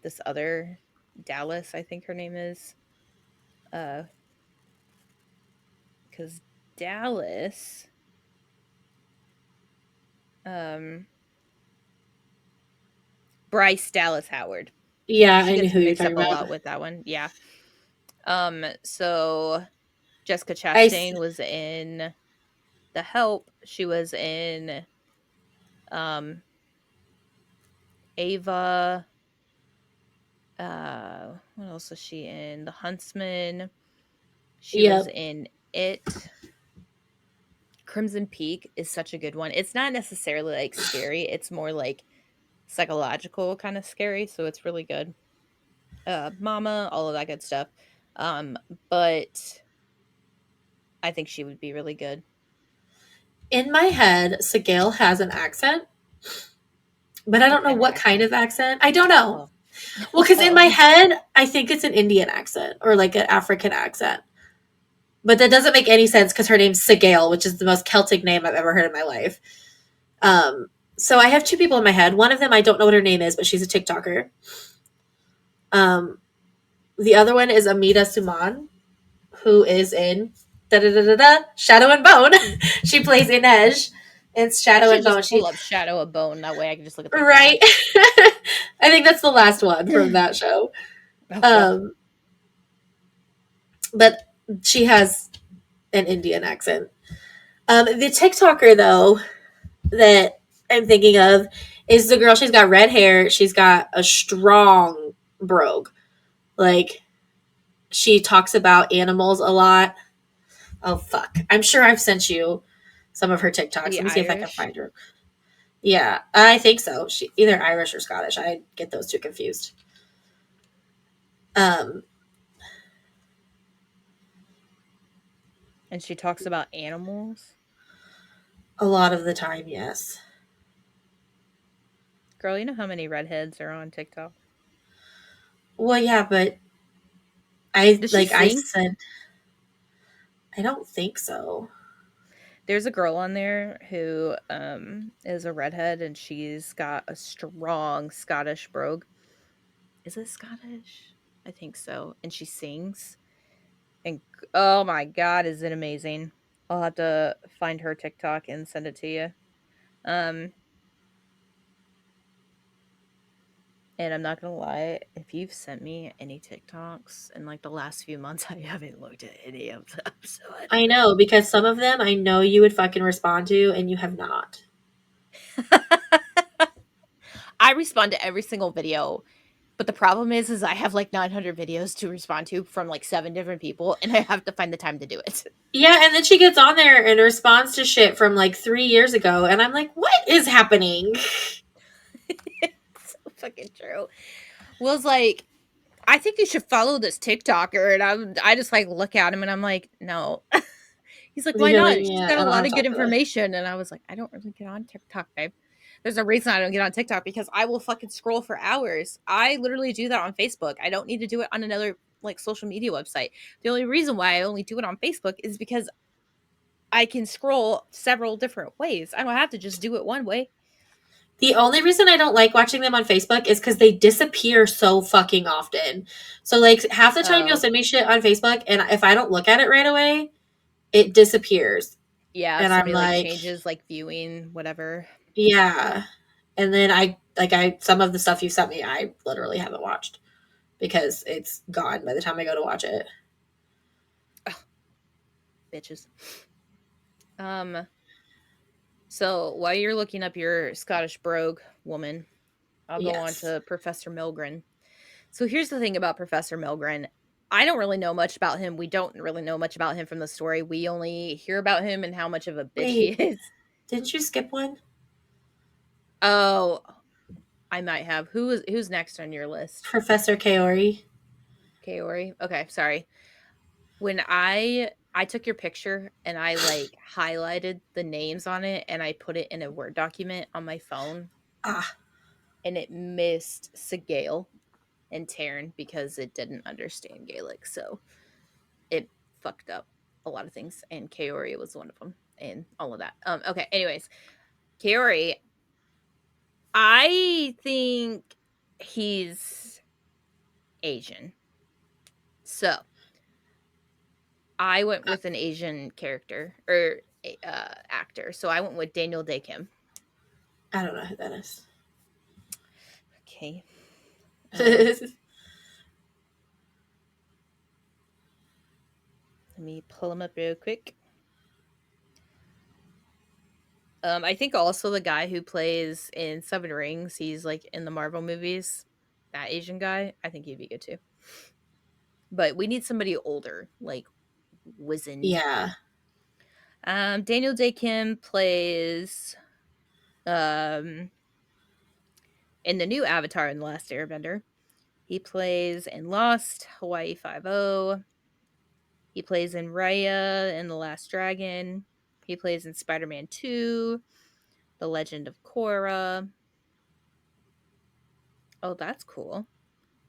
Speaker 2: this other Dallas, I think her name is. Uh, because Dallas, um, Bryce Dallas Howard.
Speaker 1: Yeah,
Speaker 2: She
Speaker 1: I knew
Speaker 2: gets
Speaker 1: who you're
Speaker 2: mixed
Speaker 1: talking
Speaker 2: up a
Speaker 1: about.
Speaker 2: lot with that one. Yeah. So Jessica
Speaker 1: I
Speaker 2: Chastain was in The Help. She was in um Ava. What else was she in? The Huntsman. She was
Speaker 1: yep.
Speaker 2: in It. Crimson Peak is such a good one. It's not necessarily like scary. It's more like psychological kind of scary, so it's really good. Mama, all of that good stuff. Um, but I think she would be really good.
Speaker 1: In my head, Sigale has an accent, but I
Speaker 2: What
Speaker 1: don't know
Speaker 2: kind of
Speaker 1: what kind
Speaker 2: accent?
Speaker 1: of accent. I don't know.
Speaker 2: Oh.
Speaker 1: Well, because in my
Speaker 2: Oh.
Speaker 1: head, I think it's an Indian accent or like an African accent. But that doesn't make any sense because her name's Sigale, which is the most Celtic name I've ever heard in my life. Um, so I have two people in my head. One of them, I don't know what her name is, but she's a TikToker. Um, the other one is Amita Suman, who is in da da da da da Shadow and Bone. She plays Inej. It's
Speaker 2: I
Speaker 1: Shadow
Speaker 2: should
Speaker 1: and
Speaker 2: just
Speaker 1: Bone.
Speaker 2: pull
Speaker 1: She
Speaker 2: up Shadow of Bone. That way I can just look at the
Speaker 1: right.
Speaker 2: cast.
Speaker 1: I think that's the last one from that show.
Speaker 2: Oh, God.
Speaker 1: Um, but she has an Indian accent. The TikToker though that I'm thinking of is the girl. She's got red hair. She's got a strong brogue. Like she talks about animals a lot. Oh fuck! I'm sure I've sent you some of her TikToks.
Speaker 2: The
Speaker 1: Let me see if I can
Speaker 2: Irish.
Speaker 1: find her. Yeah, I think so. She either Irish or Scottish. I get those two confused. Um,
Speaker 2: And she talks about animals.
Speaker 1: a lot of the time, yes.
Speaker 2: Girl, you know how many redheads are on TikTok?
Speaker 1: Well, yeah, but I
Speaker 2: Does she
Speaker 1: like I
Speaker 2: sing?
Speaker 1: said I don't think so.
Speaker 2: There's a girl on there who is a redhead and she's got a strong Scottish brogue. Is it Scottish? I think so. And she sings. And oh my god, is it amazing. I'll have to find her TikTok and send it to you. Um and I'm not gonna lie, if you've sent me any TikToks in like the last few months, I haven't looked at any of them. So I
Speaker 1: I
Speaker 2: don't
Speaker 1: know because some of them I know you would fucking respond to, and you have not.
Speaker 2: know. I respond to every single video. But the problem is I have like 900 videos to respond to from like 7 different people, and I have to find the time to do it.
Speaker 1: Yeah, and then she gets on there and responds to shit from like 3 years ago, and I'm like, what is happening?
Speaker 2: So fucking true. Will's like, I think you should follow this TikToker, and I just like look at him and I'm like, no. He's like, why
Speaker 1: You're like,
Speaker 2: not? She's
Speaker 1: yeah,
Speaker 2: got
Speaker 1: I
Speaker 2: a
Speaker 1: don't
Speaker 2: lot
Speaker 1: have
Speaker 2: of good
Speaker 1: time for this.
Speaker 2: information, and I was like, I don't really get on TikTok, babe. There's a reason I don't get on TikTok because I will fucking scroll for hours. I literally do that on Facebook. I don't need to do it on another like social media website. The only reason why I only do it on Facebook is because I can scroll several different ways. I don't have to just do it one way.
Speaker 1: The only reason I don't like watching them on Facebook is because they disappear so fucking often. So like half the time you'll
Speaker 2: Oh,
Speaker 1: send me shit on Facebook, and if I don't look at it right away, it disappears,
Speaker 2: yeah, if
Speaker 1: and I'm
Speaker 2: somebody like
Speaker 1: like,
Speaker 2: changes like viewing whatever.
Speaker 1: yeah. And then I some of the stuff you sent me, I literally haven't watched because it's gone by the time I go to watch it.
Speaker 2: bitches. Um, so while you're looking up your Scottish brogue woman, I'll go on
Speaker 1: Yes.
Speaker 2: to Professor Milgren. So here's the thing about Professor Milgren. I don't really know much about him. We don't really know much about him from the story. We only hear about him and how much of a bitch he
Speaker 1: Wait,
Speaker 2: is.
Speaker 1: didn't you skip one?
Speaker 2: Oh, I might have. Who's next on your list?
Speaker 1: Professor Kaori.
Speaker 2: Kaori. Okay, sorry. When I took your picture and I like highlighted the names on it and I put it in a Word document on my phone
Speaker 1: Ah,
Speaker 2: and it missed Segale and Taryn because it didn't understand Gaelic. So it fucked up a lot of things and Kaori was one of them and all of that. Okay, anyways, Kaori, I think he's Asian. So I went with an Asian character or actor. So I went with Daniel Day Kim.
Speaker 1: I don't know who that is.
Speaker 2: Okay. Um,
Speaker 1: I
Speaker 2: let me pull him up real quick. I think also the guy who plays in Seven Rings, he's like in the Marvel movies. That Asian guy, I think he'd be good too. But we need somebody older, like wizened.
Speaker 1: yeah,
Speaker 2: Daniel Day Kim plays um in the new Avatar in the Last Airbender. He plays in Lost, Hawaii Five O. He plays in Raya and The Last Dragon. He plays in Spider Man 2, The Legend of Korra. Oh, that's cool.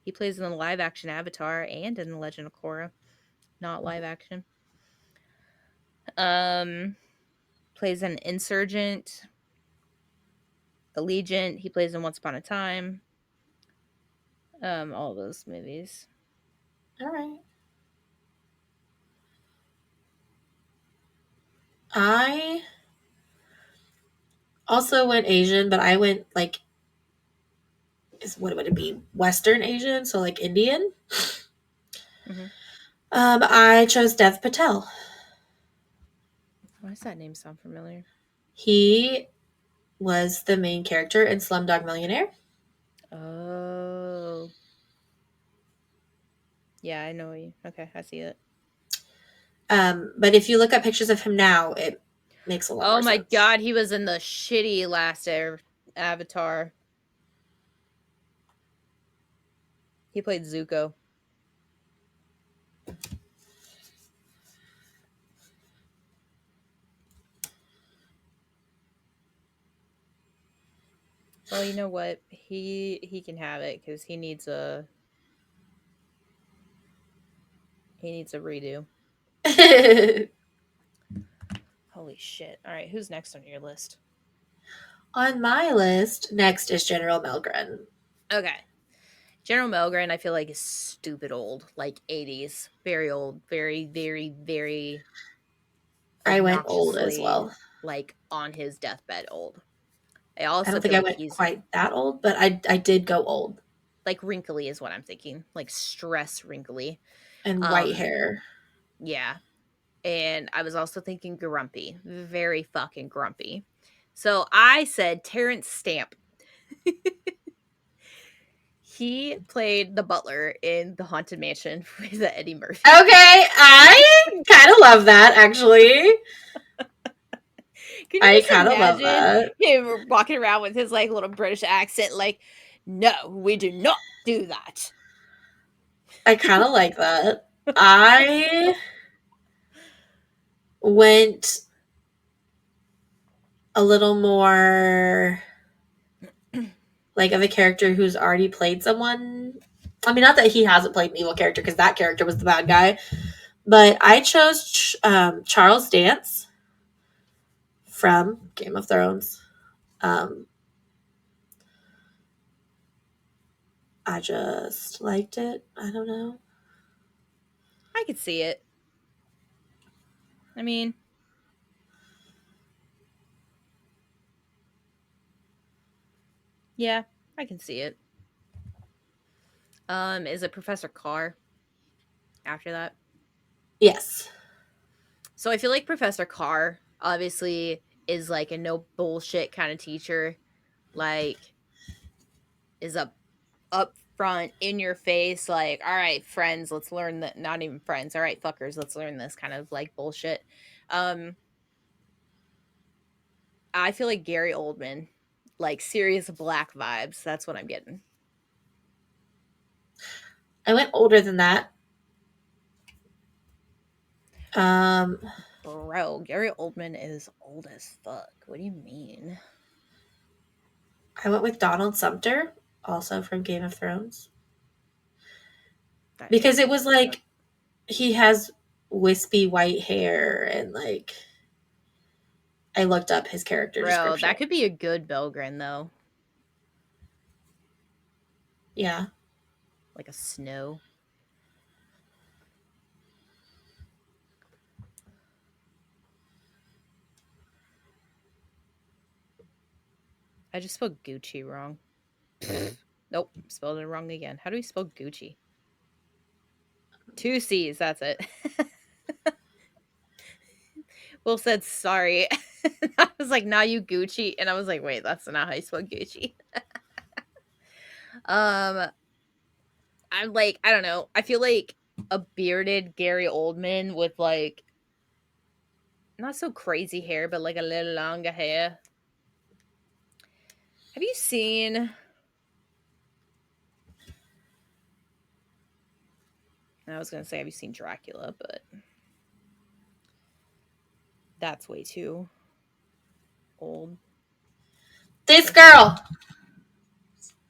Speaker 2: He plays in the live action Avatar and in The Legend of Korra. Not live action. Um, Plays an insurgent, Allegiant. He plays in Once Upon a Time. All those movies.
Speaker 1: all right. I also went Asian, but I went like, is what would it be? Western Asian, so like Indian.
Speaker 2: Mm-hmm.
Speaker 1: I chose Dev Patel.
Speaker 2: Why does that name sound familiar?
Speaker 1: He was the main character in Slumdog Millionaire.
Speaker 2: Oh, yeah, I know you. Okay, I see it.
Speaker 1: But if you look up pictures of him now, it makes a lot
Speaker 2: Oh
Speaker 1: more
Speaker 2: my
Speaker 1: sense.
Speaker 2: god, he was in the shitty last Avatar. He played Zuko. Well, you know what? He can have it because he needs a redo. Holy shit! All right, who's next on your list?
Speaker 1: On my list, next is General Melgren.
Speaker 2: Okay, General Melgren. I feel like is stupid old, like 80s, very old, very very very
Speaker 1: I went old as
Speaker 2: obnoxiously
Speaker 1: well.
Speaker 2: like on his deathbed old. I
Speaker 1: I
Speaker 2: also
Speaker 1: don't think
Speaker 2: feel
Speaker 1: I
Speaker 2: like
Speaker 1: went
Speaker 2: he's
Speaker 1: quite that old, but I did go old
Speaker 2: like wrinkly is what I'm thinking, like stress wrinkly.
Speaker 1: and white
Speaker 2: Um,
Speaker 1: hair.
Speaker 2: yeah, and I was also thinking grumpy, very fucking grumpy. So I said Terrence Stamp. He played the butler in The Haunted Mansion with Eddie Murphy.
Speaker 1: Okay, I kind of love that actually.
Speaker 2: Can you
Speaker 1: I
Speaker 2: just
Speaker 1: kind of love
Speaker 2: imagine
Speaker 1: that.
Speaker 2: him walking around with his like little British accent, like, no, we do not do that.
Speaker 1: I kind of like that. I went a little more like of a character who's already played someone. I mean, not that he hasn't played an evil character because that character was the bad guy, but I chose Charles Dance from Game of Thrones. Um, I just liked it. I don't know.
Speaker 2: I could see it. I mean, yeah, I can see it. Is it Professor Carr after that?
Speaker 1: Yes.
Speaker 2: So I feel like Professor Carr obviously is like a no bullshit kind of teacher. Like is up front in your face like, all right, friends, let's learn that, not even friends, all right, fuckers, let's learn this kind of like bullshit. um I feel like Gary Oldman, like serious black vibes, that's what I'm getting.
Speaker 1: I went older than that. Um,
Speaker 2: Bro, Gary Oldman is old as fuck. What do you mean?
Speaker 1: I went with Donald Sumter, also from Game of Thrones,
Speaker 2: That
Speaker 1: because
Speaker 2: is
Speaker 1: it
Speaker 2: old
Speaker 1: was
Speaker 2: as fuck.
Speaker 1: like he has wispy white hair and like I looked up his character
Speaker 2: Bro,
Speaker 1: description.
Speaker 2: that could be a good Belgrin though.
Speaker 1: Yeah.
Speaker 2: Like a snow. I just spelled Gucci wrong. Nope, spelled it wrong again. How do we spell Gucci? Two C's, that's it. Will said sorry. I was like, nah, you Gucci. And I was like, wait, that's not how you spell Gucci. um, I'm like, I don't know. I feel like a bearded Gary Oldman with like not so crazy hair, but like a little longer hair. Have you seen I was gonna say have you seen Dracula, but that's way too old.
Speaker 1: This
Speaker 2: But he did.
Speaker 1: girl.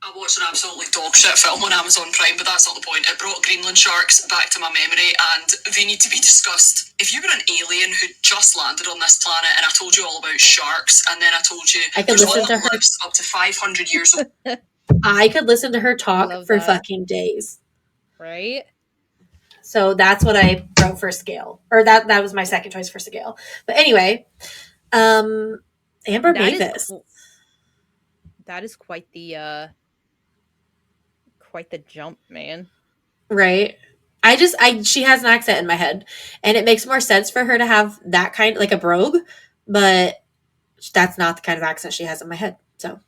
Speaker 3: I watched an absolutely dog shit film on Amazon Prime, but that's not the point. It brought Greenland sharks back to my memory, and they need to be discussed. If you were an alien who just landed on this planet, and I told you all about sharks, and then I told you
Speaker 1: I could
Speaker 3: there's one
Speaker 1: listen to
Speaker 3: that
Speaker 1: her.
Speaker 3: lives up to 500 years old.
Speaker 1: I could listen to her
Speaker 2: I
Speaker 1: talk
Speaker 2: love
Speaker 1: for
Speaker 2: that.
Speaker 1: fucking days.
Speaker 2: Right?
Speaker 1: So that's what I wrote for scale. Or that was my second choice for scale. But anyway, um Amber
Speaker 2: That is
Speaker 1: Mavis,
Speaker 2: that is quite the jump, man.
Speaker 1: right? I she has an accent in my head and it makes more sense for her to have that kind like a brogue, but that's not the kind of accent she has in my head. So,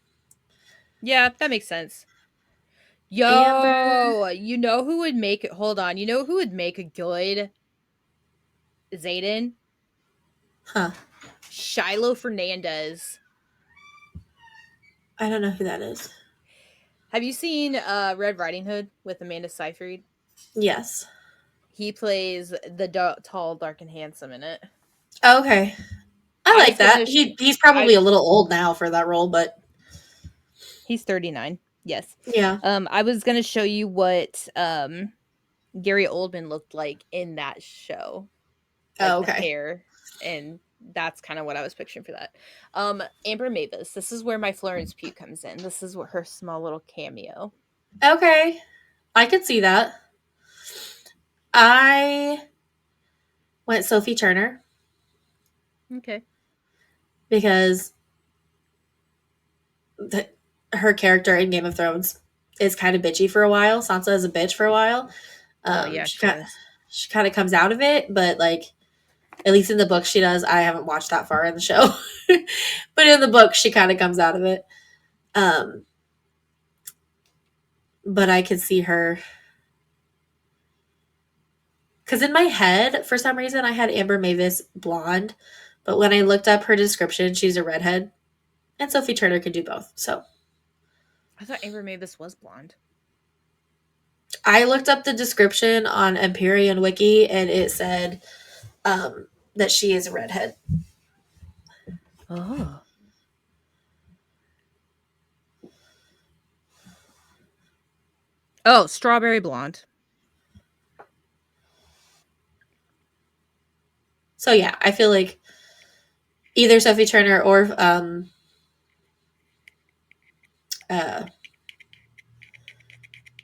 Speaker 2: Yeah, that makes sense.
Speaker 1: Amber,
Speaker 2: Yo, you know who would make it? Hold on. You know who would make a good Zayden?
Speaker 1: huh.
Speaker 2: Shiloh Fernandez.
Speaker 1: I don't know who that is.
Speaker 2: Have you seen Red Riding Hood with Amanda Seyfried?
Speaker 1: Yes.
Speaker 2: He plays the tall, dark, and handsome in it.
Speaker 1: Okay. I
Speaker 2: I
Speaker 1: like
Speaker 2: was
Speaker 1: that.
Speaker 2: gonna.
Speaker 1: He's
Speaker 2: I
Speaker 1: probably a little old now for that role, but
Speaker 2: He's 39. Yes.
Speaker 1: yeah.
Speaker 2: I was gonna show you what Gary Oldman looked like in that show,
Speaker 1: Oh,
Speaker 2: like the
Speaker 1: okay.
Speaker 2: hair, and that's kind of what I was picturing for that. Amber Mavis. This is where my Florence Pugh comes in. This is what her small little cameo.
Speaker 1: Okay. I could see that. I went Sophie Turner
Speaker 2: Okay.
Speaker 1: because the, her character in Game of Thrones is kind of bitchy for a while. Sansa is a bitch for a while.
Speaker 2: Oh yeah,
Speaker 1: She
Speaker 2: she
Speaker 1: got
Speaker 2: is.
Speaker 1: she kind of comes out of it, but like at least in the book she does. I haven't watched that far in the show, but in the book she kind of comes out of it. Um, but I could see her because in my head, for some reason, I had Amber Mavis blonde, but when I looked up her description, she's a redhead, and Sophie Turner could do both. So
Speaker 2: I thought Amber Mavis was blonde.
Speaker 1: I looked up the description on Empyrean Wiki, and it said that she is a redhead.
Speaker 2: Oh. Oh, strawberry blonde.
Speaker 1: So yeah, I feel like either Sophie Turner or uh,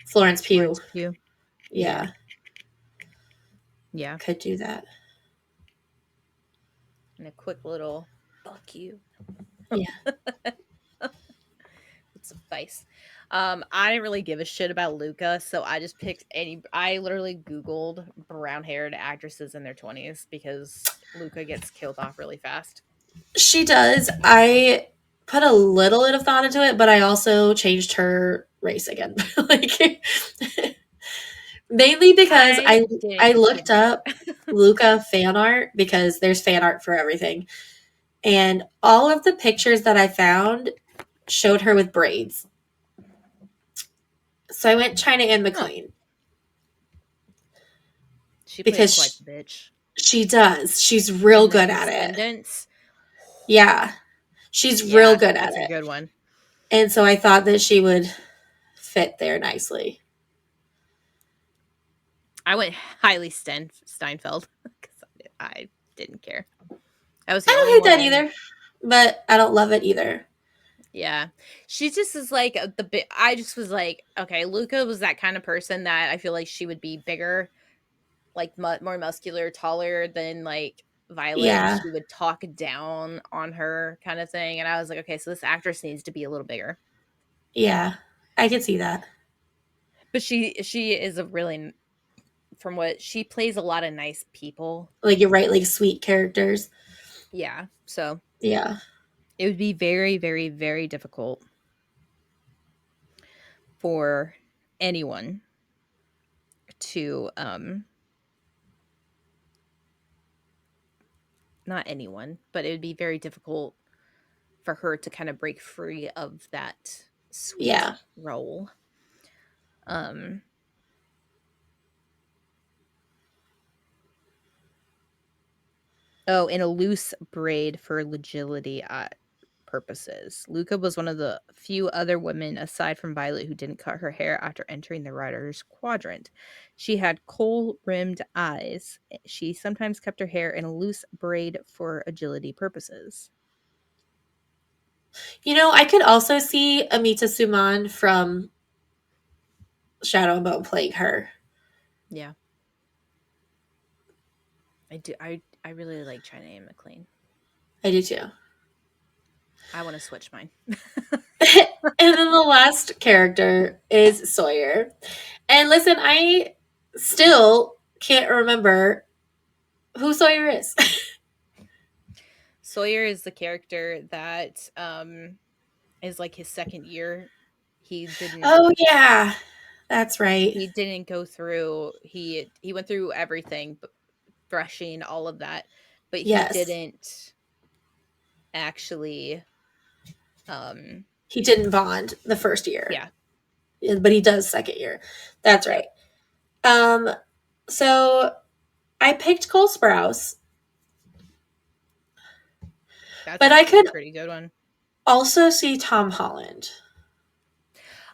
Speaker 1: Florence Pugh,
Speaker 2: Florence Pugh. Yeah.
Speaker 1: yeah,
Speaker 2: Yeah.
Speaker 1: could do that.
Speaker 2: And a quick little fuck you
Speaker 1: Yeah.
Speaker 2: would suffice. I didn't really give a shit about Luca, so I just picked I literally Googled brown haired actresses in their 20s because Luca gets killed off really fast.
Speaker 1: She does. I put a little bit of thought into it, but I also changed her race again. Like mainly because
Speaker 2: I
Speaker 1: I
Speaker 2: didn't give
Speaker 1: looked
Speaker 2: a
Speaker 1: up
Speaker 2: shit.
Speaker 1: Luca fan art because there's fan art for everything. And all of the pictures that I found showed her with braids. So I went China Anne
Speaker 2: Huh.
Speaker 1: McClain
Speaker 2: She plays quite
Speaker 1: because
Speaker 2: the bitch.
Speaker 1: she does. She's real
Speaker 2: And The
Speaker 1: good at it.
Speaker 2: Descendants.
Speaker 1: Yeah. She's real
Speaker 2: Yeah,
Speaker 1: good at
Speaker 2: that's a
Speaker 1: it.
Speaker 2: good one.
Speaker 1: And so I thought that she would fit there nicely.
Speaker 2: I went highly Steinfeld because I didn't care. I was
Speaker 1: I
Speaker 2: the
Speaker 1: don't
Speaker 2: only
Speaker 1: hate that
Speaker 2: one.
Speaker 1: either, but I don't love it either.
Speaker 2: Yeah, she just is like the bit. I just was like, okay, Luca was that kind of person that I feel like she would be bigger, like more muscular, taller than like Violet, and
Speaker 1: Yeah.
Speaker 2: she would talk down on her kind of thing. And I was like, okay, so this actress needs to be a little bigger.
Speaker 1: Yeah. I can see that.
Speaker 2: But she is a really, from what she plays, a lot of nice people.
Speaker 1: Like you're right, like sweet characters.
Speaker 2: Yeah, so
Speaker 1: Yeah.
Speaker 2: it would be very, very, very difficult for anyone to not anyone, but it would be very difficult for her to kind of break free of that sweet
Speaker 1: Yeah.
Speaker 2: role. Um oh, in a loose braid for agility purposes. Luca was one of the few other women aside from Violet who didn't cut her hair after entering the writer's quadrant. She had kohl-rimmed eyes. She sometimes kept her hair in a loose braid for agility purposes.
Speaker 1: You know, I could also see Amita Suman from Shadow and Bone playing her.
Speaker 2: Yeah. I do I really like China Anne McClain.
Speaker 1: I do too.
Speaker 2: I want to switch mine.
Speaker 1: And then the last character is Sawyer. And listen, I still can't remember who Sawyer is.
Speaker 2: Sawyer is the character that is like his second year. He didn't
Speaker 1: Oh yeah, that's right.
Speaker 2: he didn't go through he went through everything, brushing all of that, but he
Speaker 1: Yes,
Speaker 2: didn't actually
Speaker 1: he didn't bond the first year,
Speaker 2: yeah.
Speaker 1: but he does second year. That's
Speaker 2: Yep.
Speaker 1: right. Um, so I picked Cole Sprouse,
Speaker 2: That's
Speaker 1: but
Speaker 2: a
Speaker 1: I could
Speaker 2: pretty good one.
Speaker 1: also see Tom Holland.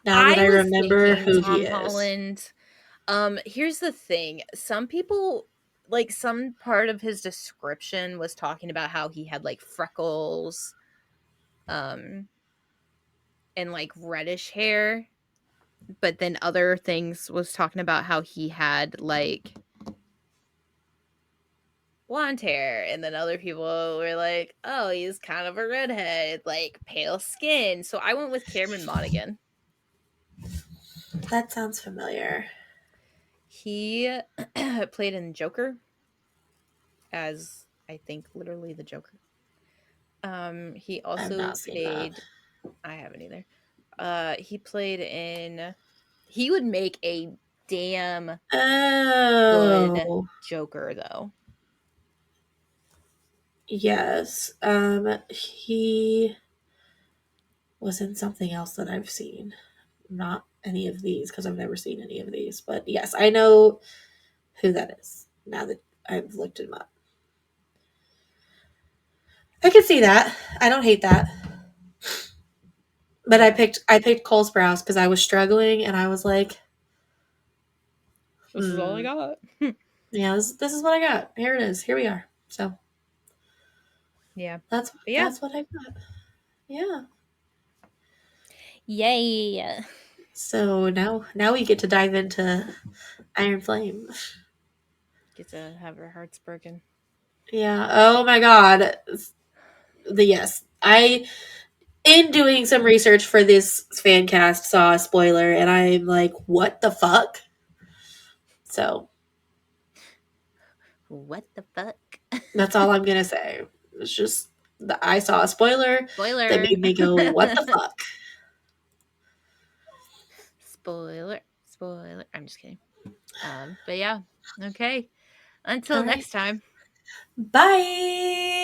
Speaker 1: Now that
Speaker 2: I
Speaker 1: I
Speaker 2: was
Speaker 1: remember
Speaker 2: thinking
Speaker 1: who he
Speaker 2: Tom
Speaker 1: is.
Speaker 2: Holland. Here's the thing. Some people like some part of his description was talking about how he had like freckles, um, and like reddish hair, but then other things was talking about how he had like blonde hair, and then other people were like, oh, he's kind of a redhead, like pale skin. So I went with Cameron Monaghan.
Speaker 1: That sounds familiar.
Speaker 2: He played in Joker as I think literally the Joker. He
Speaker 1: I've
Speaker 2: also
Speaker 1: not seen that.
Speaker 2: played I haven't either. He played in he would make a damn good
Speaker 1: Oh,
Speaker 2: Joker though.
Speaker 1: yes. He was in something else that I've seen. Not any of these because I've never seen any of these. But yes, I know who that is now that I've looked him up. I can see that. I don't hate that. But
Speaker 2: Yeah.
Speaker 1: I picked Cole Sprouse because I was struggling and I was like,
Speaker 2: This is all I got.
Speaker 1: yeah, this is what I got. Here it is. Here we are. So
Speaker 2: Yeah.
Speaker 1: that's
Speaker 2: But yeah.
Speaker 1: that's what I got. Yeah.
Speaker 2: Yay.
Speaker 1: So now we get to dive into Iron Flame.
Speaker 2: Get to have our hearts broken.
Speaker 1: Yeah. Oh my God. The yes. I in doing some research for this fan cast, saw a spoiler, and I'm like, what the fuck? So
Speaker 2: What the fuck?
Speaker 1: that's all I'm gonna say. It's just that I saw a spoiler that
Speaker 2: Spoiler.
Speaker 1: made me go, what the fuck?
Speaker 2: Spoiler. I'm just kidding. But yeah. Okay. Until
Speaker 1: All right.
Speaker 2: next time.
Speaker 1: Bye.